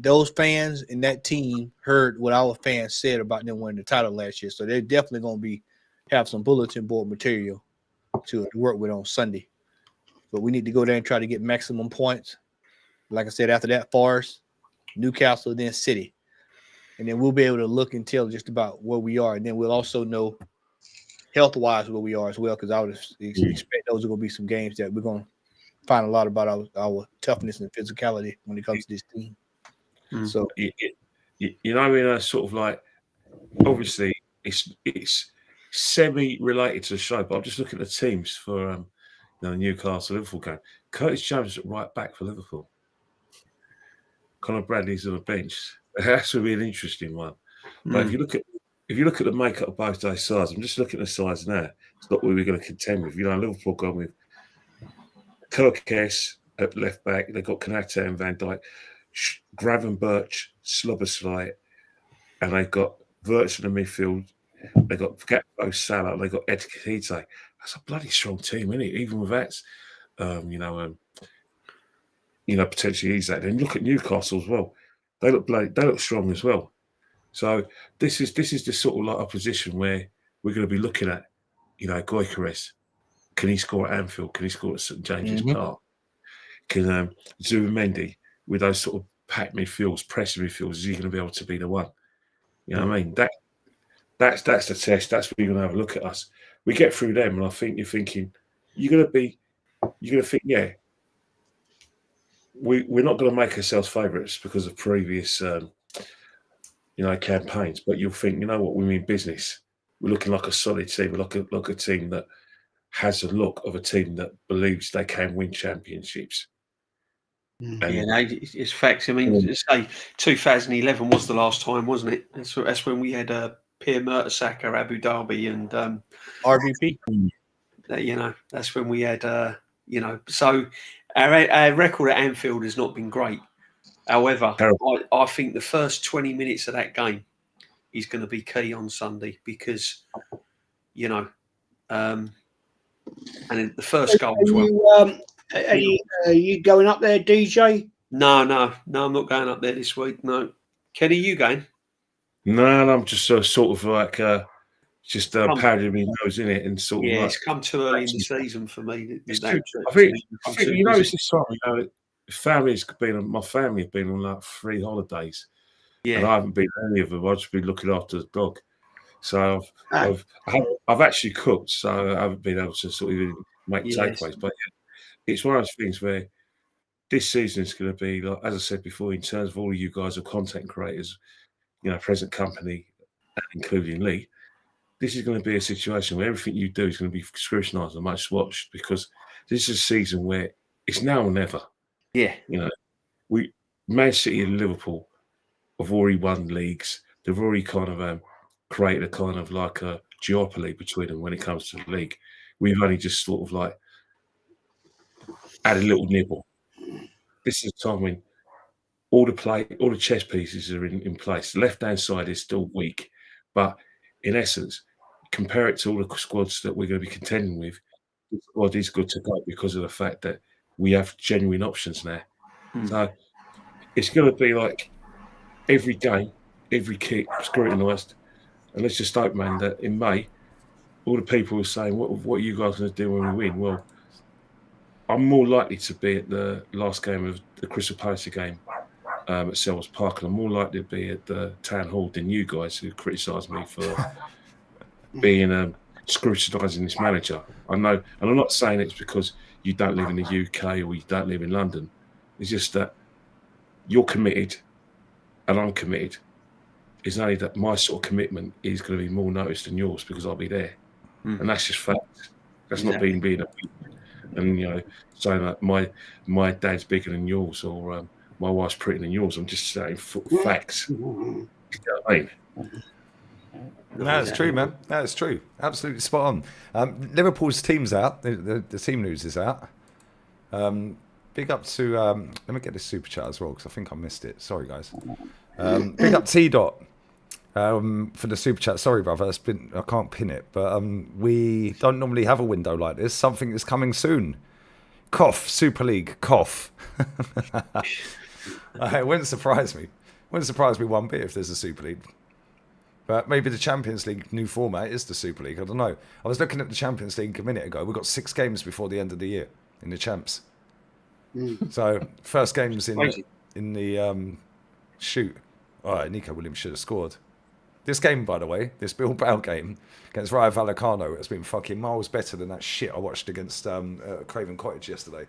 those fans and that team heard what our fans said about them winning the title last year. So they're definitely going to have some bulletin board material to work with on Sunday. But we need to go there and try to get maximum points. Like I said, after that, Forest, Newcastle, then City. And then we'll be able to look and tell just about where we are. And then we'll also know health-wise where we are as well, because I would expect those are going to be some games that we're going to find a lot about our toughness and physicality when it comes to this team. So, sort of like, obviously, it's semi-related to the show, but I'm just looking at the teams for the Newcastle-Liverpool game. Curtis Jones at right back for Liverpool. Conor Bradley's on the bench. That's going to be an interesting one. But if you look at the makeup of both those sides, I'm just looking at the sides now. It's not what we're going to contend with. Liverpool gone with Kirkes at left back. They've got Konate and Van Dijk, Gravenberch, Slobosly, and they've got Virts in the midfield. They've got Gakpo, Salah. They've got Hincapie. That's a bloody strong team, isn't it? Even with that, potentially Hijack. Then look at Newcastle as well. They look strong as well. So this is the sort of like opposition where we're going to be looking at, GLOK14. Can he score at Anfield? Can he score at St James's Park? Can Zubimendi, with those sort of packed midfields, pressing midfields, is he going to be able to be the one? You know what I mean? That's the test. That's where you're going to have a look at us. We get through them, and I think you're thinking, you're going to think, yeah, we're not going to make ourselves favourites because of previous, campaigns. But you'll think, we mean business. We're looking like a solid team. We're like a team that has a look of a team that believes they can win championships. It's facts. I mean, say 2011 was the last time, wasn't it? That's when we had Pierre Mertesacker, Abu Dhabi, and RVP. That's when we had, So our record at Anfield has not been great. However, I think the first 20 minutes of that game is going to be key on Sunday because, and the first goal as well. Are you going up there, DJ? No, I'm not going up there this week. No, Kenny, you going? No, I'm just sort of like powdering my nose in it and sort of. Yeah, it's come too early in the season for me. I think it's this time. My family have been on like 3 holidays, and I haven't been on any of them. I've just been looking after the dog. So I've actually cooked, so I haven't been able to sort of even make takeaways. But it's one of those things where this season is going to be, like, as I said before, in terms of all of you guys are content creators, present company, including Lee. This is going to be a situation where everything you do is going to be scrutinised and much watched because this is a season where it's now or never. Yeah. Man City and Liverpool have already won leagues. They've already kind of created a kind of like a duopoly between them when it comes to the league. We've only just sort of like had a little nibble. This is a time when all the chess pieces are in place. The left-hand side is still weak, but in essence, compare it to all the squads that we're going to be contending with, the squad is good to go because of the fact that we have genuine options now. So it's going to be like every game, every kick scrutinised. And let's just hope, man, that in May, all the people are saying, what are you guys going to do when we win? Well, I'm more likely to be at the last game of the Crystal Palace game at Selhurst Park, and I'm more likely to be at the Town Hall than you guys who criticise me for being scrutinising this manager. I know, and I'm not saying it's because you don't live in the UK or you don't live in London. It's just that you're committed and I'm committed. It's only that my sort of commitment is going to be more noticed than yours because I'll be there. And that's just fact. That's not being a and saying that my dad's bigger than yours or my wife's prettier than yours. I'm just saying facts. You know what I mean? No, it's true, man. No, it's true. Absolutely spot on. Liverpool's team's out. The team news is out. Big up to let me get this super chat as well because I think I missed it. Sorry, guys. Big up T Dot for the super chat. Sorry, brother. I can't pin it, but we don't normally have a window like this. Something is coming soon. Cough, Super League, cough. It wouldn't surprise me. Wouldn't surprise me one bit if there's a Super League. But maybe the Champions League new format is the Super League. I don't know. I was looking at the Champions League a minute ago. We've got 6 games before the end of the year in the Champs. So first game's in the shoot. All right, Nico Williams should have scored. This game, by the way, this Bilbao game against Rayo Vallecano has been fucking miles better than that shit I watched against Craven Cottage yesterday.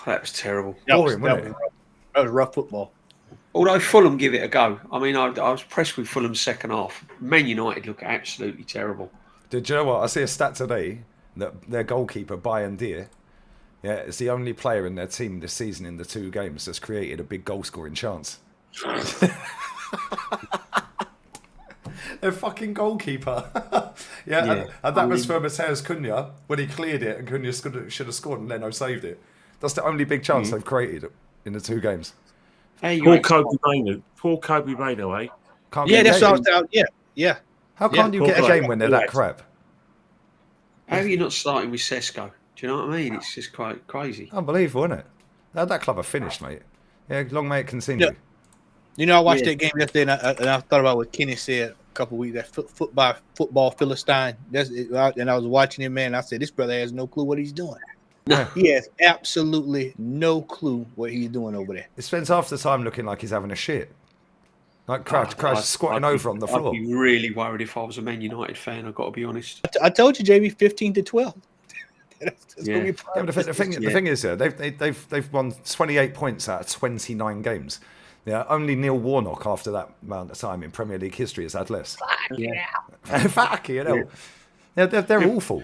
That was terrible. Boring, wasn't it? That was rough football. Although Fulham give it a go. I mean, I was impressed with Fulham's second half. Man United look absolutely terrible. Did you know what? I see a stat today that their goalkeeper, Bayern Deer, is the only player in their team this season in the 2 games that's created a big goal scoring chance. Their fucking goalkeeper. And that was for Mateus Cunha when he cleared it and Cunha should have scored and Leno saved it. That's the only big chance they've created in the 2 games. Poor Kobe Maino, eh? That's what I was down. Yeah. How can't you get a game when they're that crap? How are you not starting with Sesko? Do you know what I mean? It's just quite crazy. Unbelievable, isn't it? That club are finished, mate. Yeah, long may it continue. I watched that game yesterday and I thought about what Kenny said a couple of weeks, that football Philistine. And I was watching him, man. I said, this brother has no clue what he's doing. No. He has absolutely no clue what he's doing over there. He spends half the time looking like he's having a shit. Like crouch squatting over on the floor. I'd be really worried if I was a Man United fan, I've got to be honest. I told you, JB, 15-12. But the thing is, they've won 28 points out of 29 games. Yeah, only Neil Warnock after that amount of time in Premier League history has had less. Fuck you know. Yeah, they're awful.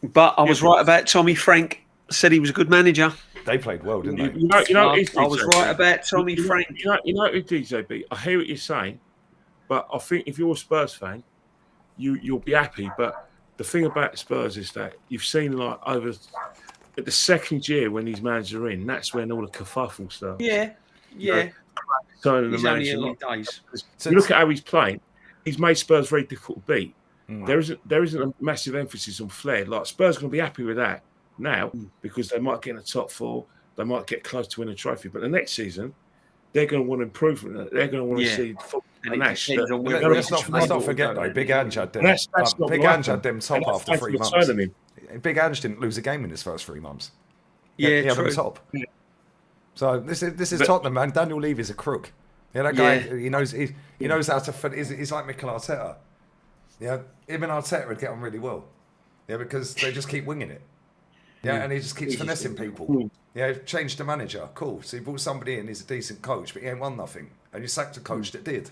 But I was right about Tommy Frank. Said he was a good manager. They played well, didn't they? I was right about Tommy Frank. You know, DJB. I hear what you're saying, but I think if you're a Spurs fan, you'll be happy. But the thing about Spurs is that you've seen like over at the second year when these managers are in, that's when all the kerfuffle starts. Yeah. Turning the manager. So you look at how he's playing. He's made Spurs very difficult to beat. There isn't a massive emphasis on flair. Like Spurs are going to be happy with that now because they might get in the top 4, they might get close to winning a trophy. But the next season, they're going to want improvement. They're going to want to see football. Let's not forget though, Big Ange had them. Big Ange had them top after 3 months. Big Ange didn't lose a game in his first 3 months. He had them top. Yeah. So this is Tottenham, man. Daniel Levy's a crook. Yeah, that guy. He knows how to. He's like Mikel Arteta. Yeah, him and Arteta would get on really well. Yeah, because they just keep winging it. Yeah, and he just keeps finessing people. Yeah, changed the manager. Cool. So he brought somebody in. He's a decent coach, but he ain't won nothing. And you sacked a coach that did.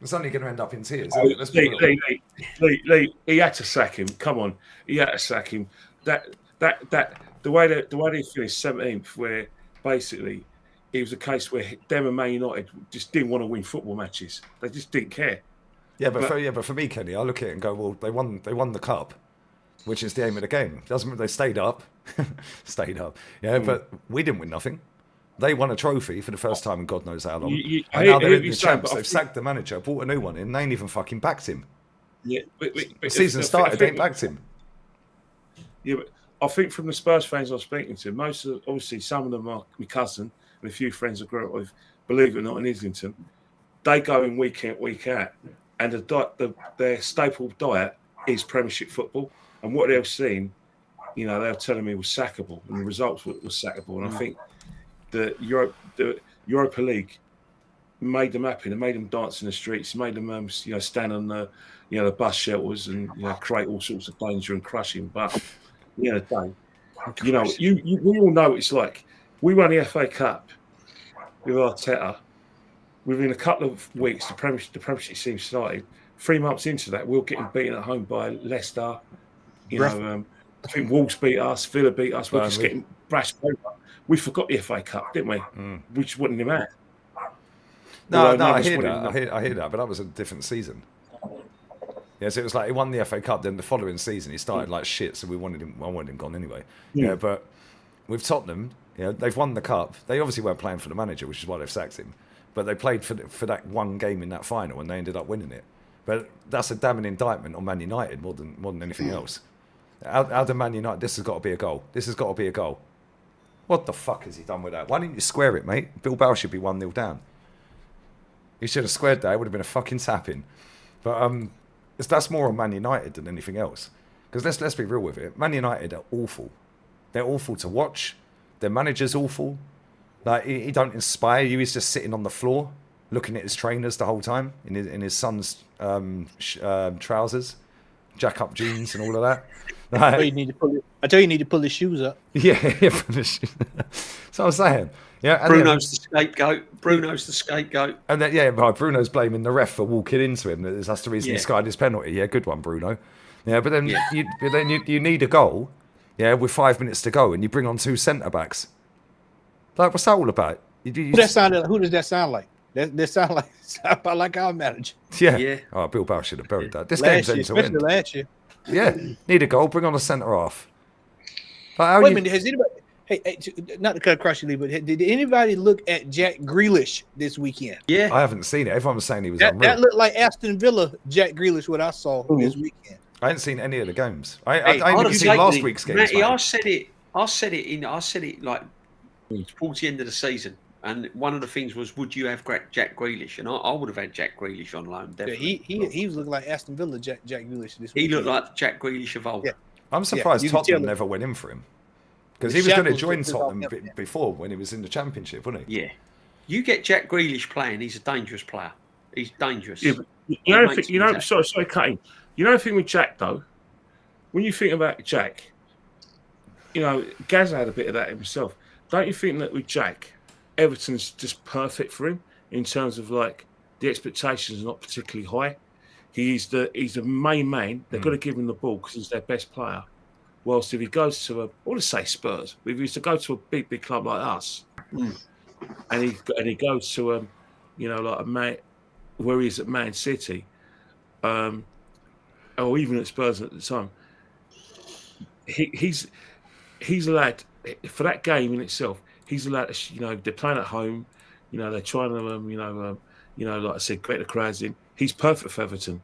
It's only going to end up in tears. Lee, he had to sack him. Come on, he had to sack him. The way they finished 17th, where basically it was a case where them and Man United just didn't want to win football matches. They just didn't care. But for me, Kenny, I look at it and go, well, they won the cup, which is the aim of the game. Doesn't mean they stayed up, Yeah, but we didn't win nothing. They won a trophy for the first time in God knows how long. And now they're in the champs. They've sacked the manager, brought a new one in. They ain't even fucking backed him. Yeah, the season started. They ain't backed him. Yeah, but I think from the Spurs fans I'm speaking to, obviously some of them are my cousin and a few friends I grew up with. Believe it or not, in Islington, they go in week in week out, and their staple diet is Premiership football. And what they've seen you know, they were telling me was sackable, and the results were sackable. And I think the Europa League made them happy. They made them dance in the streets. Made them, you know, stand on the, you know, the bus shelters and, you know, create all sorts of danger and crushing. But at the end of the day, you know, we all know what it's like. We won the FA Cup with Arteta. Within a couple of weeks, the Premiership season started. 3 months into that, we were getting beaten at home by Leicester. You know, I think Wolves beat us, Villa beat us. We're just getting brushed over. We forgot the FA Cup, didn't we? We just wanted him out. No, I hear that. I hear that, but that was a different season. Yes, it was like he won the FA Cup. Then the following season, he started like shit. So I wanted him gone anyway. Yeah, but with Tottenham, you know, they've won the cup. They obviously weren't playing for the manager, which is why they've sacked him. But they played for that one game in that final, and they ended up winning it. But that's a damning indictment on Man United more than anything else. How do Man United? This has got to be a goal. This has got to be a goal. What the fuck has he done with that? Why didn't you square it, mate? Bilbao should be 1-0 down. He should have squared that. It would have been a fucking tapping. But that's more on Man United than anything else. Because let's be real with it. Man United are awful. They're awful to watch. Their manager's awful. Like he don't inspire you. He's just sitting on the floor, looking at his trainers the whole time in his son's trousers, jack up jeans and all of that. Like, I tell you, need to pull his shoes up. Yeah, pull his shoes. So I was saying, yeah. Bruno's the scapegoat. And then Bruno's blaming the ref for walking into him. That's the reason he skied his penalty. Yeah, good one, Bruno. Yeah, but then you need a goal. Yeah, with 5 minutes to go, and you bring on 2 centre backs. Like, what's that all about? Who does that sound like? That sound like our manager. Yeah. Oh, Bilbao should have buried that. This game's end to end. Last year. Yeah, need a goal. Bring on a centre half. Like, wait a minute. Has anybody? Hey, not to cut across your lead, but did anybody look at Jack Grealish this weekend? Yeah, I haven't seen it. Everyone was saying he was unreal. That looked like Aston Villa Jack Grealish. What I saw this weekend. I hadn't seen any of the games. I haven't seen last week's games. Matty, I said it like towards the end of the season. And one of the things was, would you have Jack Grealish? And I would have had Jack Grealish on loan. Definitely. Yeah, he was looking like Aston Villa Jack Grealish this week. He looked like Jack Grealish of old. Yeah. I'm surprised Tottenham never went in for him. Because he was going to join Tottenham before when he was in the Championship, wasn't he? Yeah. You get Jack Grealish playing, he's a dangerous player. He's dangerous. Yeah, sorry, cutting. You know the thing with Jack, though? When you think about Jack, you know, Gaz had a bit of that himself. Don't you think that with Jack, Everton's just perfect for him in terms of like the expectations are not particularly high. He's the main man. They've got to give him the ball because he's their best player. Whilst if he goes to I want to say Spurs, if he used to go to a big club like us, and he goes to like a man where he's at Man City, or even at Spurs at the time, he's a lad for that game in itself. He's allowed to, you know, they're playing at home, you know, they're trying to, like I said, get the crowds in. He's perfect for Everton.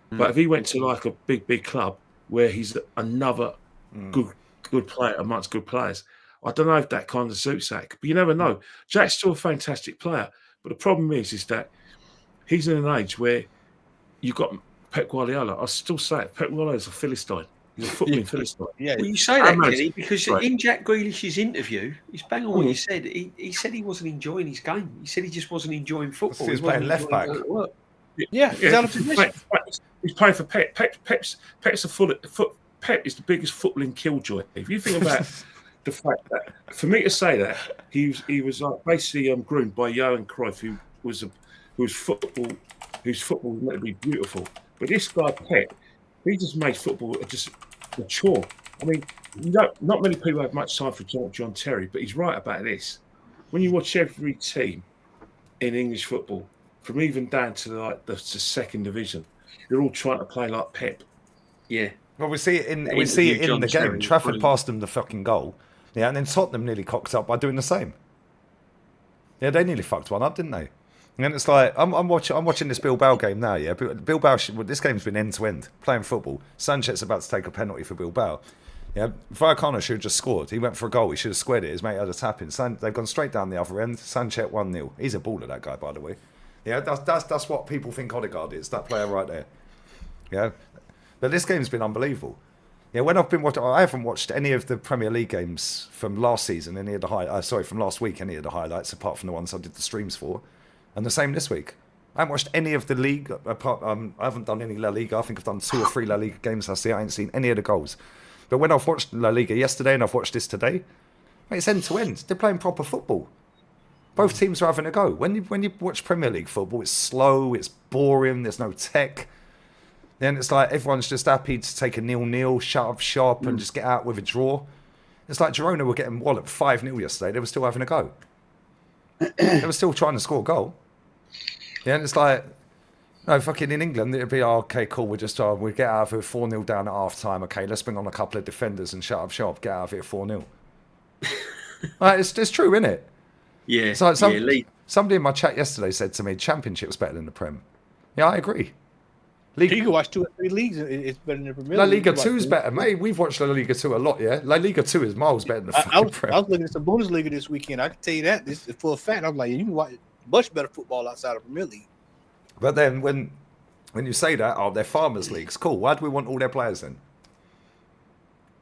But if he went to like a big club where he's another good player amongst good players, I don't know if that kind of suits Zach. But you never know. Jack's still a fantastic player. But the problem is that he's in an age where you've got Pep Guardiola. I still say it, Pep Guardiola is a Philistine. He's a footballing Philistine. Yeah. Well, you say that, Kenny, because in Jack Grealish's interview, he's bang on what he said. He said he wasn't enjoying his game. He said he just wasn't enjoying football. He was playing left back. He's playing for Pep. Pep's Pep is the biggest footballing killjoy. If you think about the fact that, for me to say that, he was like basically groomed by Johan Cruyff, whose football was meant to be beautiful. But this guy Pep, he just made football just a chore. I mean, not many people have much time for John Terry, but he's right about this. When you watch every team in English football, from even down to like the second division, they're all trying to play like Pep. Yeah. Well, we see it in the game. Trafford passed them the fucking goal. Yeah, and then Tottenham nearly cocked up by doing the same. Yeah, they nearly fucked one up, didn't they? And it's like I'm watching this Bilbao game now. Yeah, Bilbao. This game's been end to end playing football. Sanchez's about to take a penalty for Bilbao. Yeah, Vallecano should have just scored. He went for a goal. He should have squared it. His mate had a tap in. They've gone straight down the other end. Sanchez 1-0. He's a baller, that guy, by the way. Yeah, that's what people think Odegaard is. That player right there. Yeah, but this game's been unbelievable. Yeah, when I've been watching, I haven't watched any of the Premier League games from last season, from last week, any of the highlights, apart from the ones I did the streams for. And the same this week. I haven't watched any of the league, I haven't done any La Liga. I think I've done 2 or 3 La Liga games I ain't seen any of the goals. But when I've watched La Liga yesterday and I've watched this today, mate, it's end to end. They're playing proper football. Both teams are having a go. When you watch Premier League football, it's slow, it's boring, there's no tech. Then it's like everyone's just happy to take a 0-0, shut up shop, and just get out with a draw. It's like Girona were getting walloped 5-0 yesterday. They were still having a go. They were still trying to score a goal. Yeah, and it's like, no, fucking in England, it'd be, okay, cool, we'll get out of it 4-0 down at half time. Okay, let's bring on a couple of defenders and shut up shop, get out of it 4-0. Like, it's true, isn't it? Yeah. It's like somebody in my chat yesterday said to me, Championship's better than the Prem. Yeah, I agree. You can watch 2 or 3 leagues. It's better than the Premier League. La Liga 2 is better, mate. We've watched La Liga 2 a lot, yeah. La Liga 2 is miles better than the fucking Prem. I was looking at some Bundesliga this weekend. I can tell you that. This is for a fact. I'm like, you can watch much better football outside of Premier League. But then when you say that, they're farmers' leagues. Cool. Why do we want all their players then?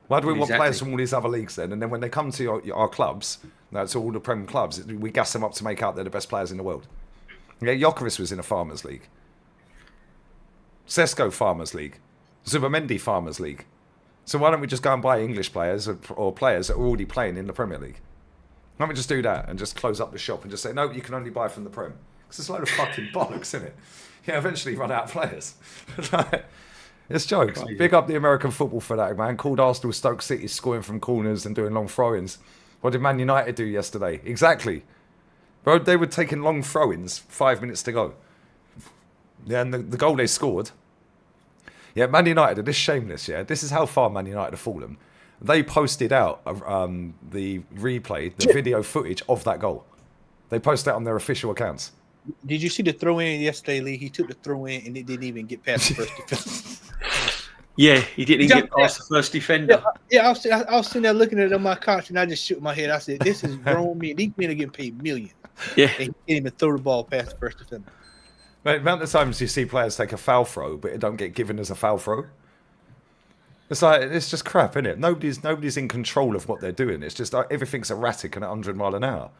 Why do we want players from all these other leagues then? And then when they come to our clubs, that's all the Prem clubs, we gas them up to make out they're the best players in the world. Yeah, Jokeris was in a farmers' league. Sesko Farmers League, Zubamendi Farmers League. So why don't we just go and buy English players or players that are already playing in the Premier League? Why don't we just do that and just close up the shop and just say, no, you can only buy from the Prem? Because it's a load of fucking bollocks, isn't it? Yeah, eventually run out of players. It's jokes. Big up the American football fanatic, man. Called Arsenal Stoke City scoring from corners and doing long throw-ins. What did Man United do yesterday? Exactly. Bro, they were taking long throw-ins, 5 minutes to go. Yeah, and the goal they scored. Yeah, Man United are this shameless, yeah. This is how far Man United have fallen. They posted out the replay, the video footage of that goal. They posted it on their official accounts. Did you see the throw-in yesterday, Lee? He took the throw-in and it didn't even get past the first defender. Yeah, he didn't even get past the first defender. Yeah, I was sitting there looking at it on my couch and I just shook my head. I said, this is grown men. These men are getting paid millions. Yeah. And he can't even throw the ball past the first defender. Mate, the amount of times you see players take a foul throw, but it don't get given as a foul throw. It's like, it's just crap, isn't it? Nobody's in control of what they're doing. It's just like everything's erratic and at 100 mile an hour.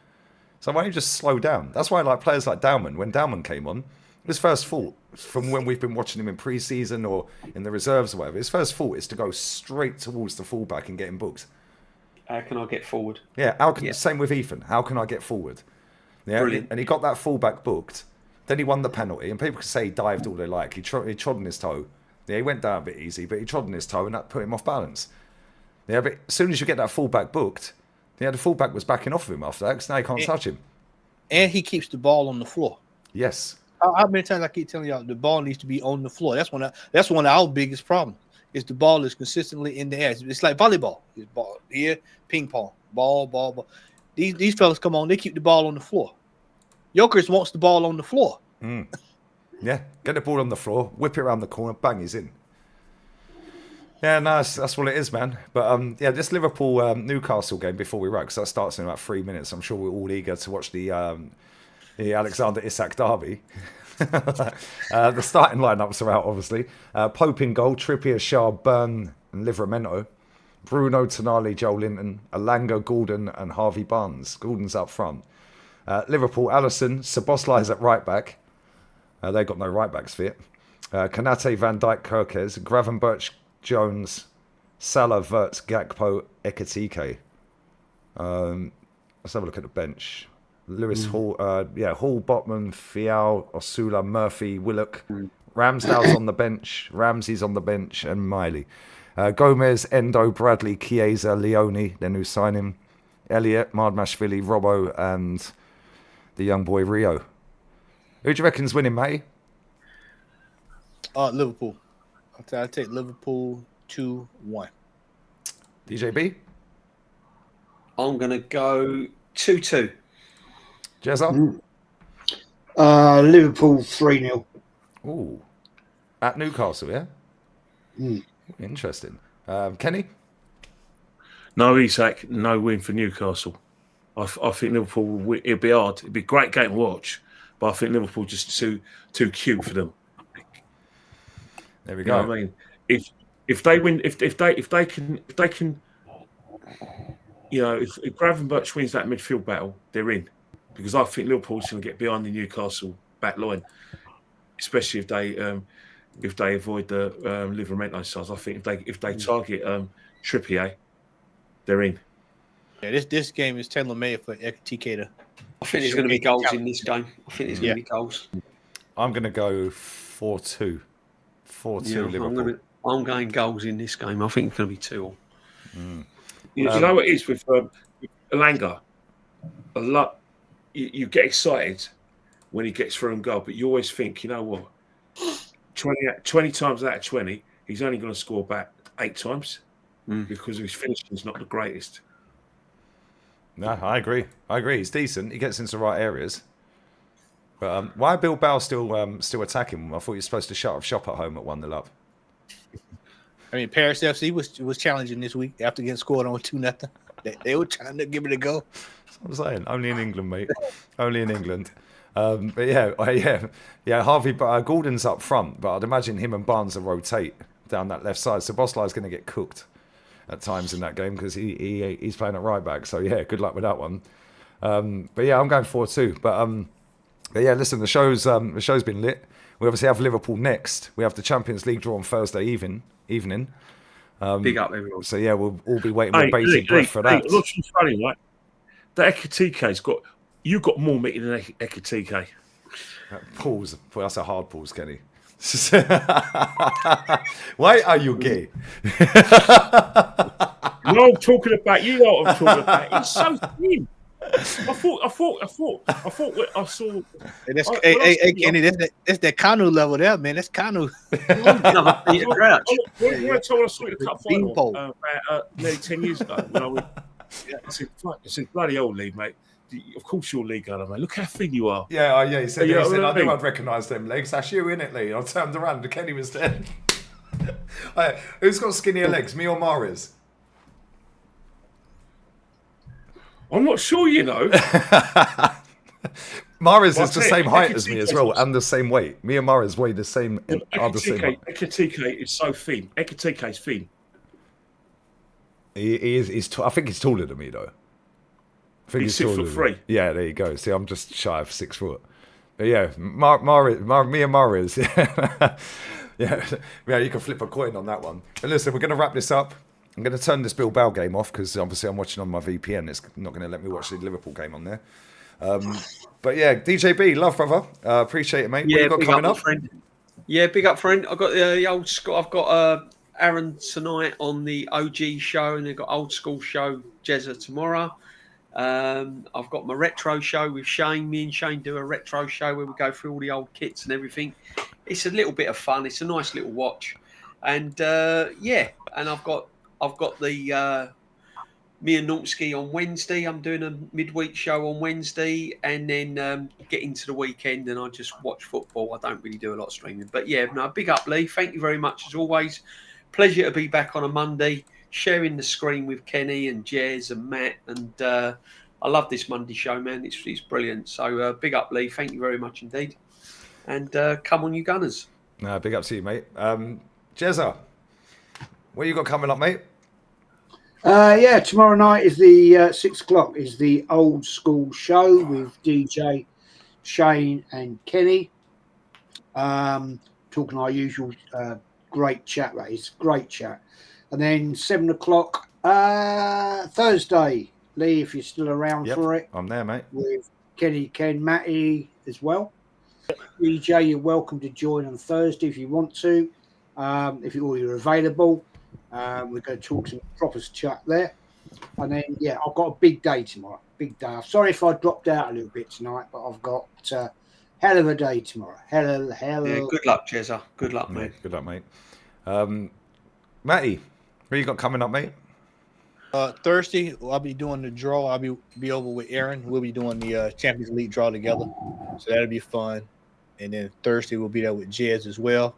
So why don't you just slow down? That's why I like players like Dauman. When Dauman came on, his first thought, from when we've been watching him in pre-season or in the reserves or whatever, his first thought is to go straight towards the fullback and get him booked. How can I get forward? Yeah, same with Ethan. How can I get forward? Yeah, Brilliant. And he got that fullback booked. Then he won the penalty, and people can say he dived all they like. He trod on his toe. Yeah, he went down a bit easy, but he trod on his toe, and that put him off balance. Yeah, but as soon as you get that fullback booked, yeah, the fullback was backing off of him after that, because now he can't touch him. And he keeps the ball on the floor. Yes. How many times I keep telling y'all the ball needs to be on the floor? That's one of our biggest problems. Is the ball is consistently in the air. It's like volleyball. It's ball here, ping pong, ball. These fellas come on, they keep the ball on the floor. Jokeris wants the ball on the floor. Yeah, get the ball on the floor, whip it around the corner, bang, he's in. Yeah, no, that's what it is, man. But yeah, this Liverpool Newcastle game before we wrap, because that starts in about 3 minutes. I'm sure we're all eager to watch the Alexander Isak derby. The starting lineups are out, obviously. Pope in goal, Trippier, Schär, Burn, and Livramento. Bruno, Tonali, Joe Linton, Alanga, Gordon, and Harvey Barnes. Gordon's up front. Liverpool, Alisson, Szoboszlai's at right back. They got no right backs fit. Kanate, Van Dijk, Kirkes, Gravenberch, Jones, Salah, Wirtz, Gakpo, Ekitike. Let's have a look at the bench. Lewis Hall, Hall, Botman, Fial, Osula, Murphy, Willock. Ramsdale's on the bench. Ramsey's on the bench, and Miley. Gomez, Endo, Bradley, Chiesa, Leone, their new signing. Elliott, Mardmashvili, Robbo, and the young boy Rio. Who do you reckon's winning, Matty? Liverpool. I'll take Liverpool 2-1. DJB? I'm going to go 2-2. Jezza? Liverpool 3-0. Ooh. At Newcastle, yeah? Interesting. Kenny? No Isak, no win for Newcastle. I think Liverpool, it'll be hard. It'll be a great game to watch, but I think Liverpool just too cute for them. There we go. You know what I mean? if they win, if they can, you know, if Gravenberch wins that midfield battle, they're in. Because I think Liverpool's going to get behind the Newcastle back line, especially if they avoid the Livramento sides. I think if they target Trippier, they're in. Yeah, this game is tailor made for TK to. I think there's going to be goals in this game. I think there's going to be goals. I'm going to go 4-2. 4-2 Liverpool. I'm going goals in this game. I think it's going to be 2-2. You know what it is with Elanga? A lot. You get excited when he gets through and goal, but you always think, you know what? 20 times out of 20, he's only going to score back 8 times because his finishing is not the greatest. No, I agree. He's decent. He gets into the right areas. But why Bilbao still attacking him? I thought you were supposed to shut off shop at home at 1-0 up. I mean, Paris FC was challenging this week after getting scored on 2-0. They were trying to give it a go. That's what I'm saying. Only in England, mate. Only in England. But yeah. Harvey Gordon's up front, but I'd imagine him and Barnes will rotate down that left side. So Boslai's going to get cooked at times in that game because he's playing at right back. So yeah, good luck with that one. But yeah, I'm going 4-2. But yeah, listen, the show's been lit. We obviously have Liverpool next. We have the Champions League draw on Thursday evening. Big up, everyone. So yeah, we'll all be waiting with bated breath for that. Look, it's funny, right? That Ekatike's you got more meat than Ekatike. Pause. Well, that's a hard pause, Kenny. Why are you gay? No, I'm talking about you. Know what I'm talking about. It's so thin. I thought I saw. Kenny, that's that Kanu level there, man. That's Kanu. I saw it the cup final about nearly 10 years ago. I said, bloody old league, mate. Of course you're league gunner, mate. Look how thin you are. Yeah. He said, I knew I'd recognise them legs. That's you, innit, Lee? I turned around and Kenny was there. Who's got skinnier legs, me or Mahrez? I'm not sure, you know. Mahrez is the same height as me as well, and the same weight. Me and Mahrez weigh the same. Are the same. Ekatike is so thin. Ekatike is thin. He is. I think he's taller than me, though. I think he's 6'3". Yeah, there you go. See, I'm just shy of 6 foot. But yeah, me and Mahrez. Yeah. You can flip a coin on that one. But listen, we're going to wrap this up. I'm going to turn this Bilbao game off because obviously I'm watching on my VPN. It's not going to let me watch the Liverpool game on there. But yeah, DJB, love brother. Appreciate it, mate. Yeah, what you got coming up? Friend. Yeah, big up, friend. I've got the old school. I've got Aaron tonight on the OG show, and they've got old school show Jezza tomorrow. I've got my retro show with Shane. Me and Shane do a retro show where we go through all the old kits and everything. It's a little bit of fun. It's a nice little watch, and and I've got the me and Nautsky on Wednesday. I'm doing a midweek show on Wednesday, and then get into the weekend and I just watch football. I don't really do a lot of streaming, but yeah, no, big up, Lee. Thank you very much as always. Pleasure to be back on a Monday, sharing the screen with Kenny and Jez and Matt, and I love this Monday show, man. It's brilliant. So big up, Lee. Thank you very much indeed, and come on, you Gunners. No, big up to you, mate. Jezza, what you got coming up, mate? Tomorrow night is the 6 o'clock is the old school show with DJ Shane and Kenny. Talking our usual great chat, right? It's great chat. And then 7 o'clock Thursday, Lee, if you're still around for it. I'm there, mate. With Kenny, Ken, Matty as well. DJ, you're welcome to join on Thursday if you want to. If you're available. We're going to talk some proper chat there. And then, I've got a big day tomorrow. Big day. I'm sorry if I dropped out a little bit tonight, but I've got hell of a day tomorrow. Hell. Yeah, good luck, Jezza. Good luck, mate. Good luck, mate. Matty, what you got coming up, mate? Thursday, I'll be doing the draw. I'll be over with Aaron. We'll be doing the Champions League draw together. So that'll be fun. And then Thursday, we'll be there with Jez as well.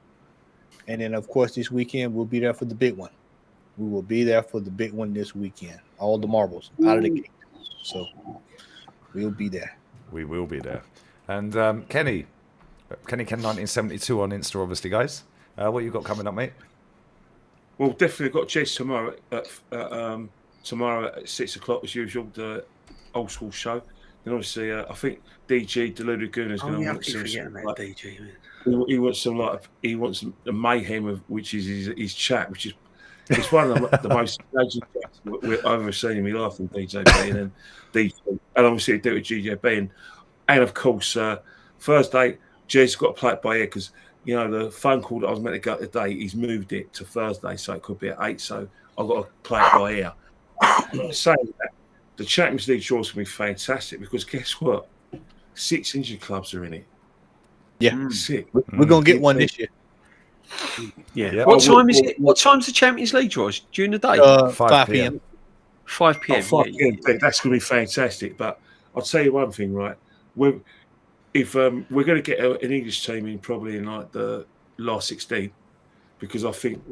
And then, of course, this weekend, we'll be there for the big one. We will be there for the big one this weekend. All the marbles out of the gate. So we'll be there. We will be there. And Kenny Ken 1972 on Insta, obviously, guys. What you got coming up, mate? Well, definitely got Jez tomorrow at 6 o'clock as usual. The old school show. And obviously, I think DG Deluded Goon is Oh, going to yeah, I want keep some. forgetting about DG, man. He wants some mayhem of which is his chat, which is it's one of the most engaging chats I've ever seen in my life from DJB and then DJ, and obviously do it with GJB and of course Thursday Jez got to play it by ear because you know the phone call that I was meant to go today he's moved it to Thursday so it could be at 8 so I've got to play it by ear. Saying that, the Champions League draw is going to be fantastic because guess what? 6 injured clubs are in it. Yeah, Sick. we're gonna get one this year. Yeah. Yep. What time is it? What time's the Champions League draws? During the day? 5 p.m. 5 p.m. Oh, that's going to be fantastic. But I'll tell you one thing, right? We're going to get an English team in probably in like the last 16 because I think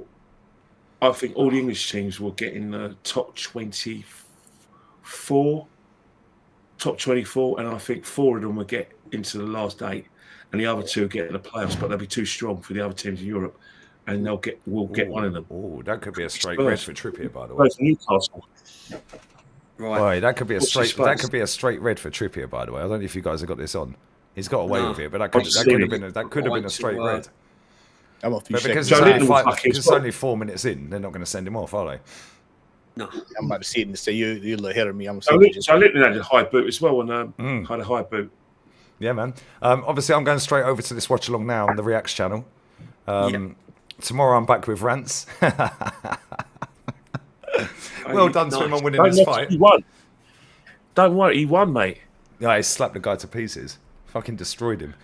all the English teams will get in the top 24, and I think 4 of them will get into the last 8. And the other 2 get in the playoffs, but they'll be too strong for the other teams in Europe, and we'll get one of them. Oh, that could be a straight Spurs. red for Trippier, by the way. Spurs, Newcastle. Right. Boy, that could be a What's straight. his That face? could be a straight red for Trippier, by the way. I don't know if you guys have got this on. He's got away No. with it, but that I've could have seen been it. a straight red. I'm a few But because seconds. it's Joe only, Linton was lucky as it's well. only 4 minutes in, they're not going to send him off, are they? No. I'm about to see it and say you're a little ahead of me. I'm So gonna Linton had a high boot as well, and had a high boot. Yeah, man. Obviously, I'm going straight over to this watch along now on the Reacts channel. Tomorrow, I'm back with rants. Well done to him on winning this fight. He won. Don't worry, he won, mate. Yeah, he slapped the guy to pieces. Fucking destroyed him.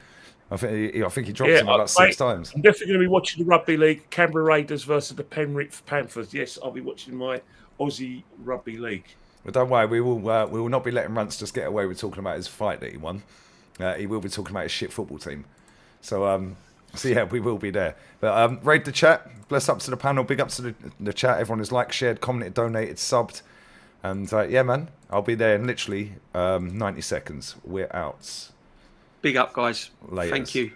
I think he dropped him about 6 times. I'm definitely going to be watching the Rugby League, Canberra Raiders versus the Penrith Panthers. Yes, I'll be watching my Aussie Rugby League. But don't worry, we will not be letting Rance just get away with talking about his fight that he won. He will be talking about his shit football team. So yeah, we will be there. But raid the chat. Bless up to the panel. Big ups to the chat. Everyone who's liked, shared, commented, donated, subbed. And yeah, man, I'll be there in literally 90 seconds. We're out. Big up, guys. Laters. Thank you.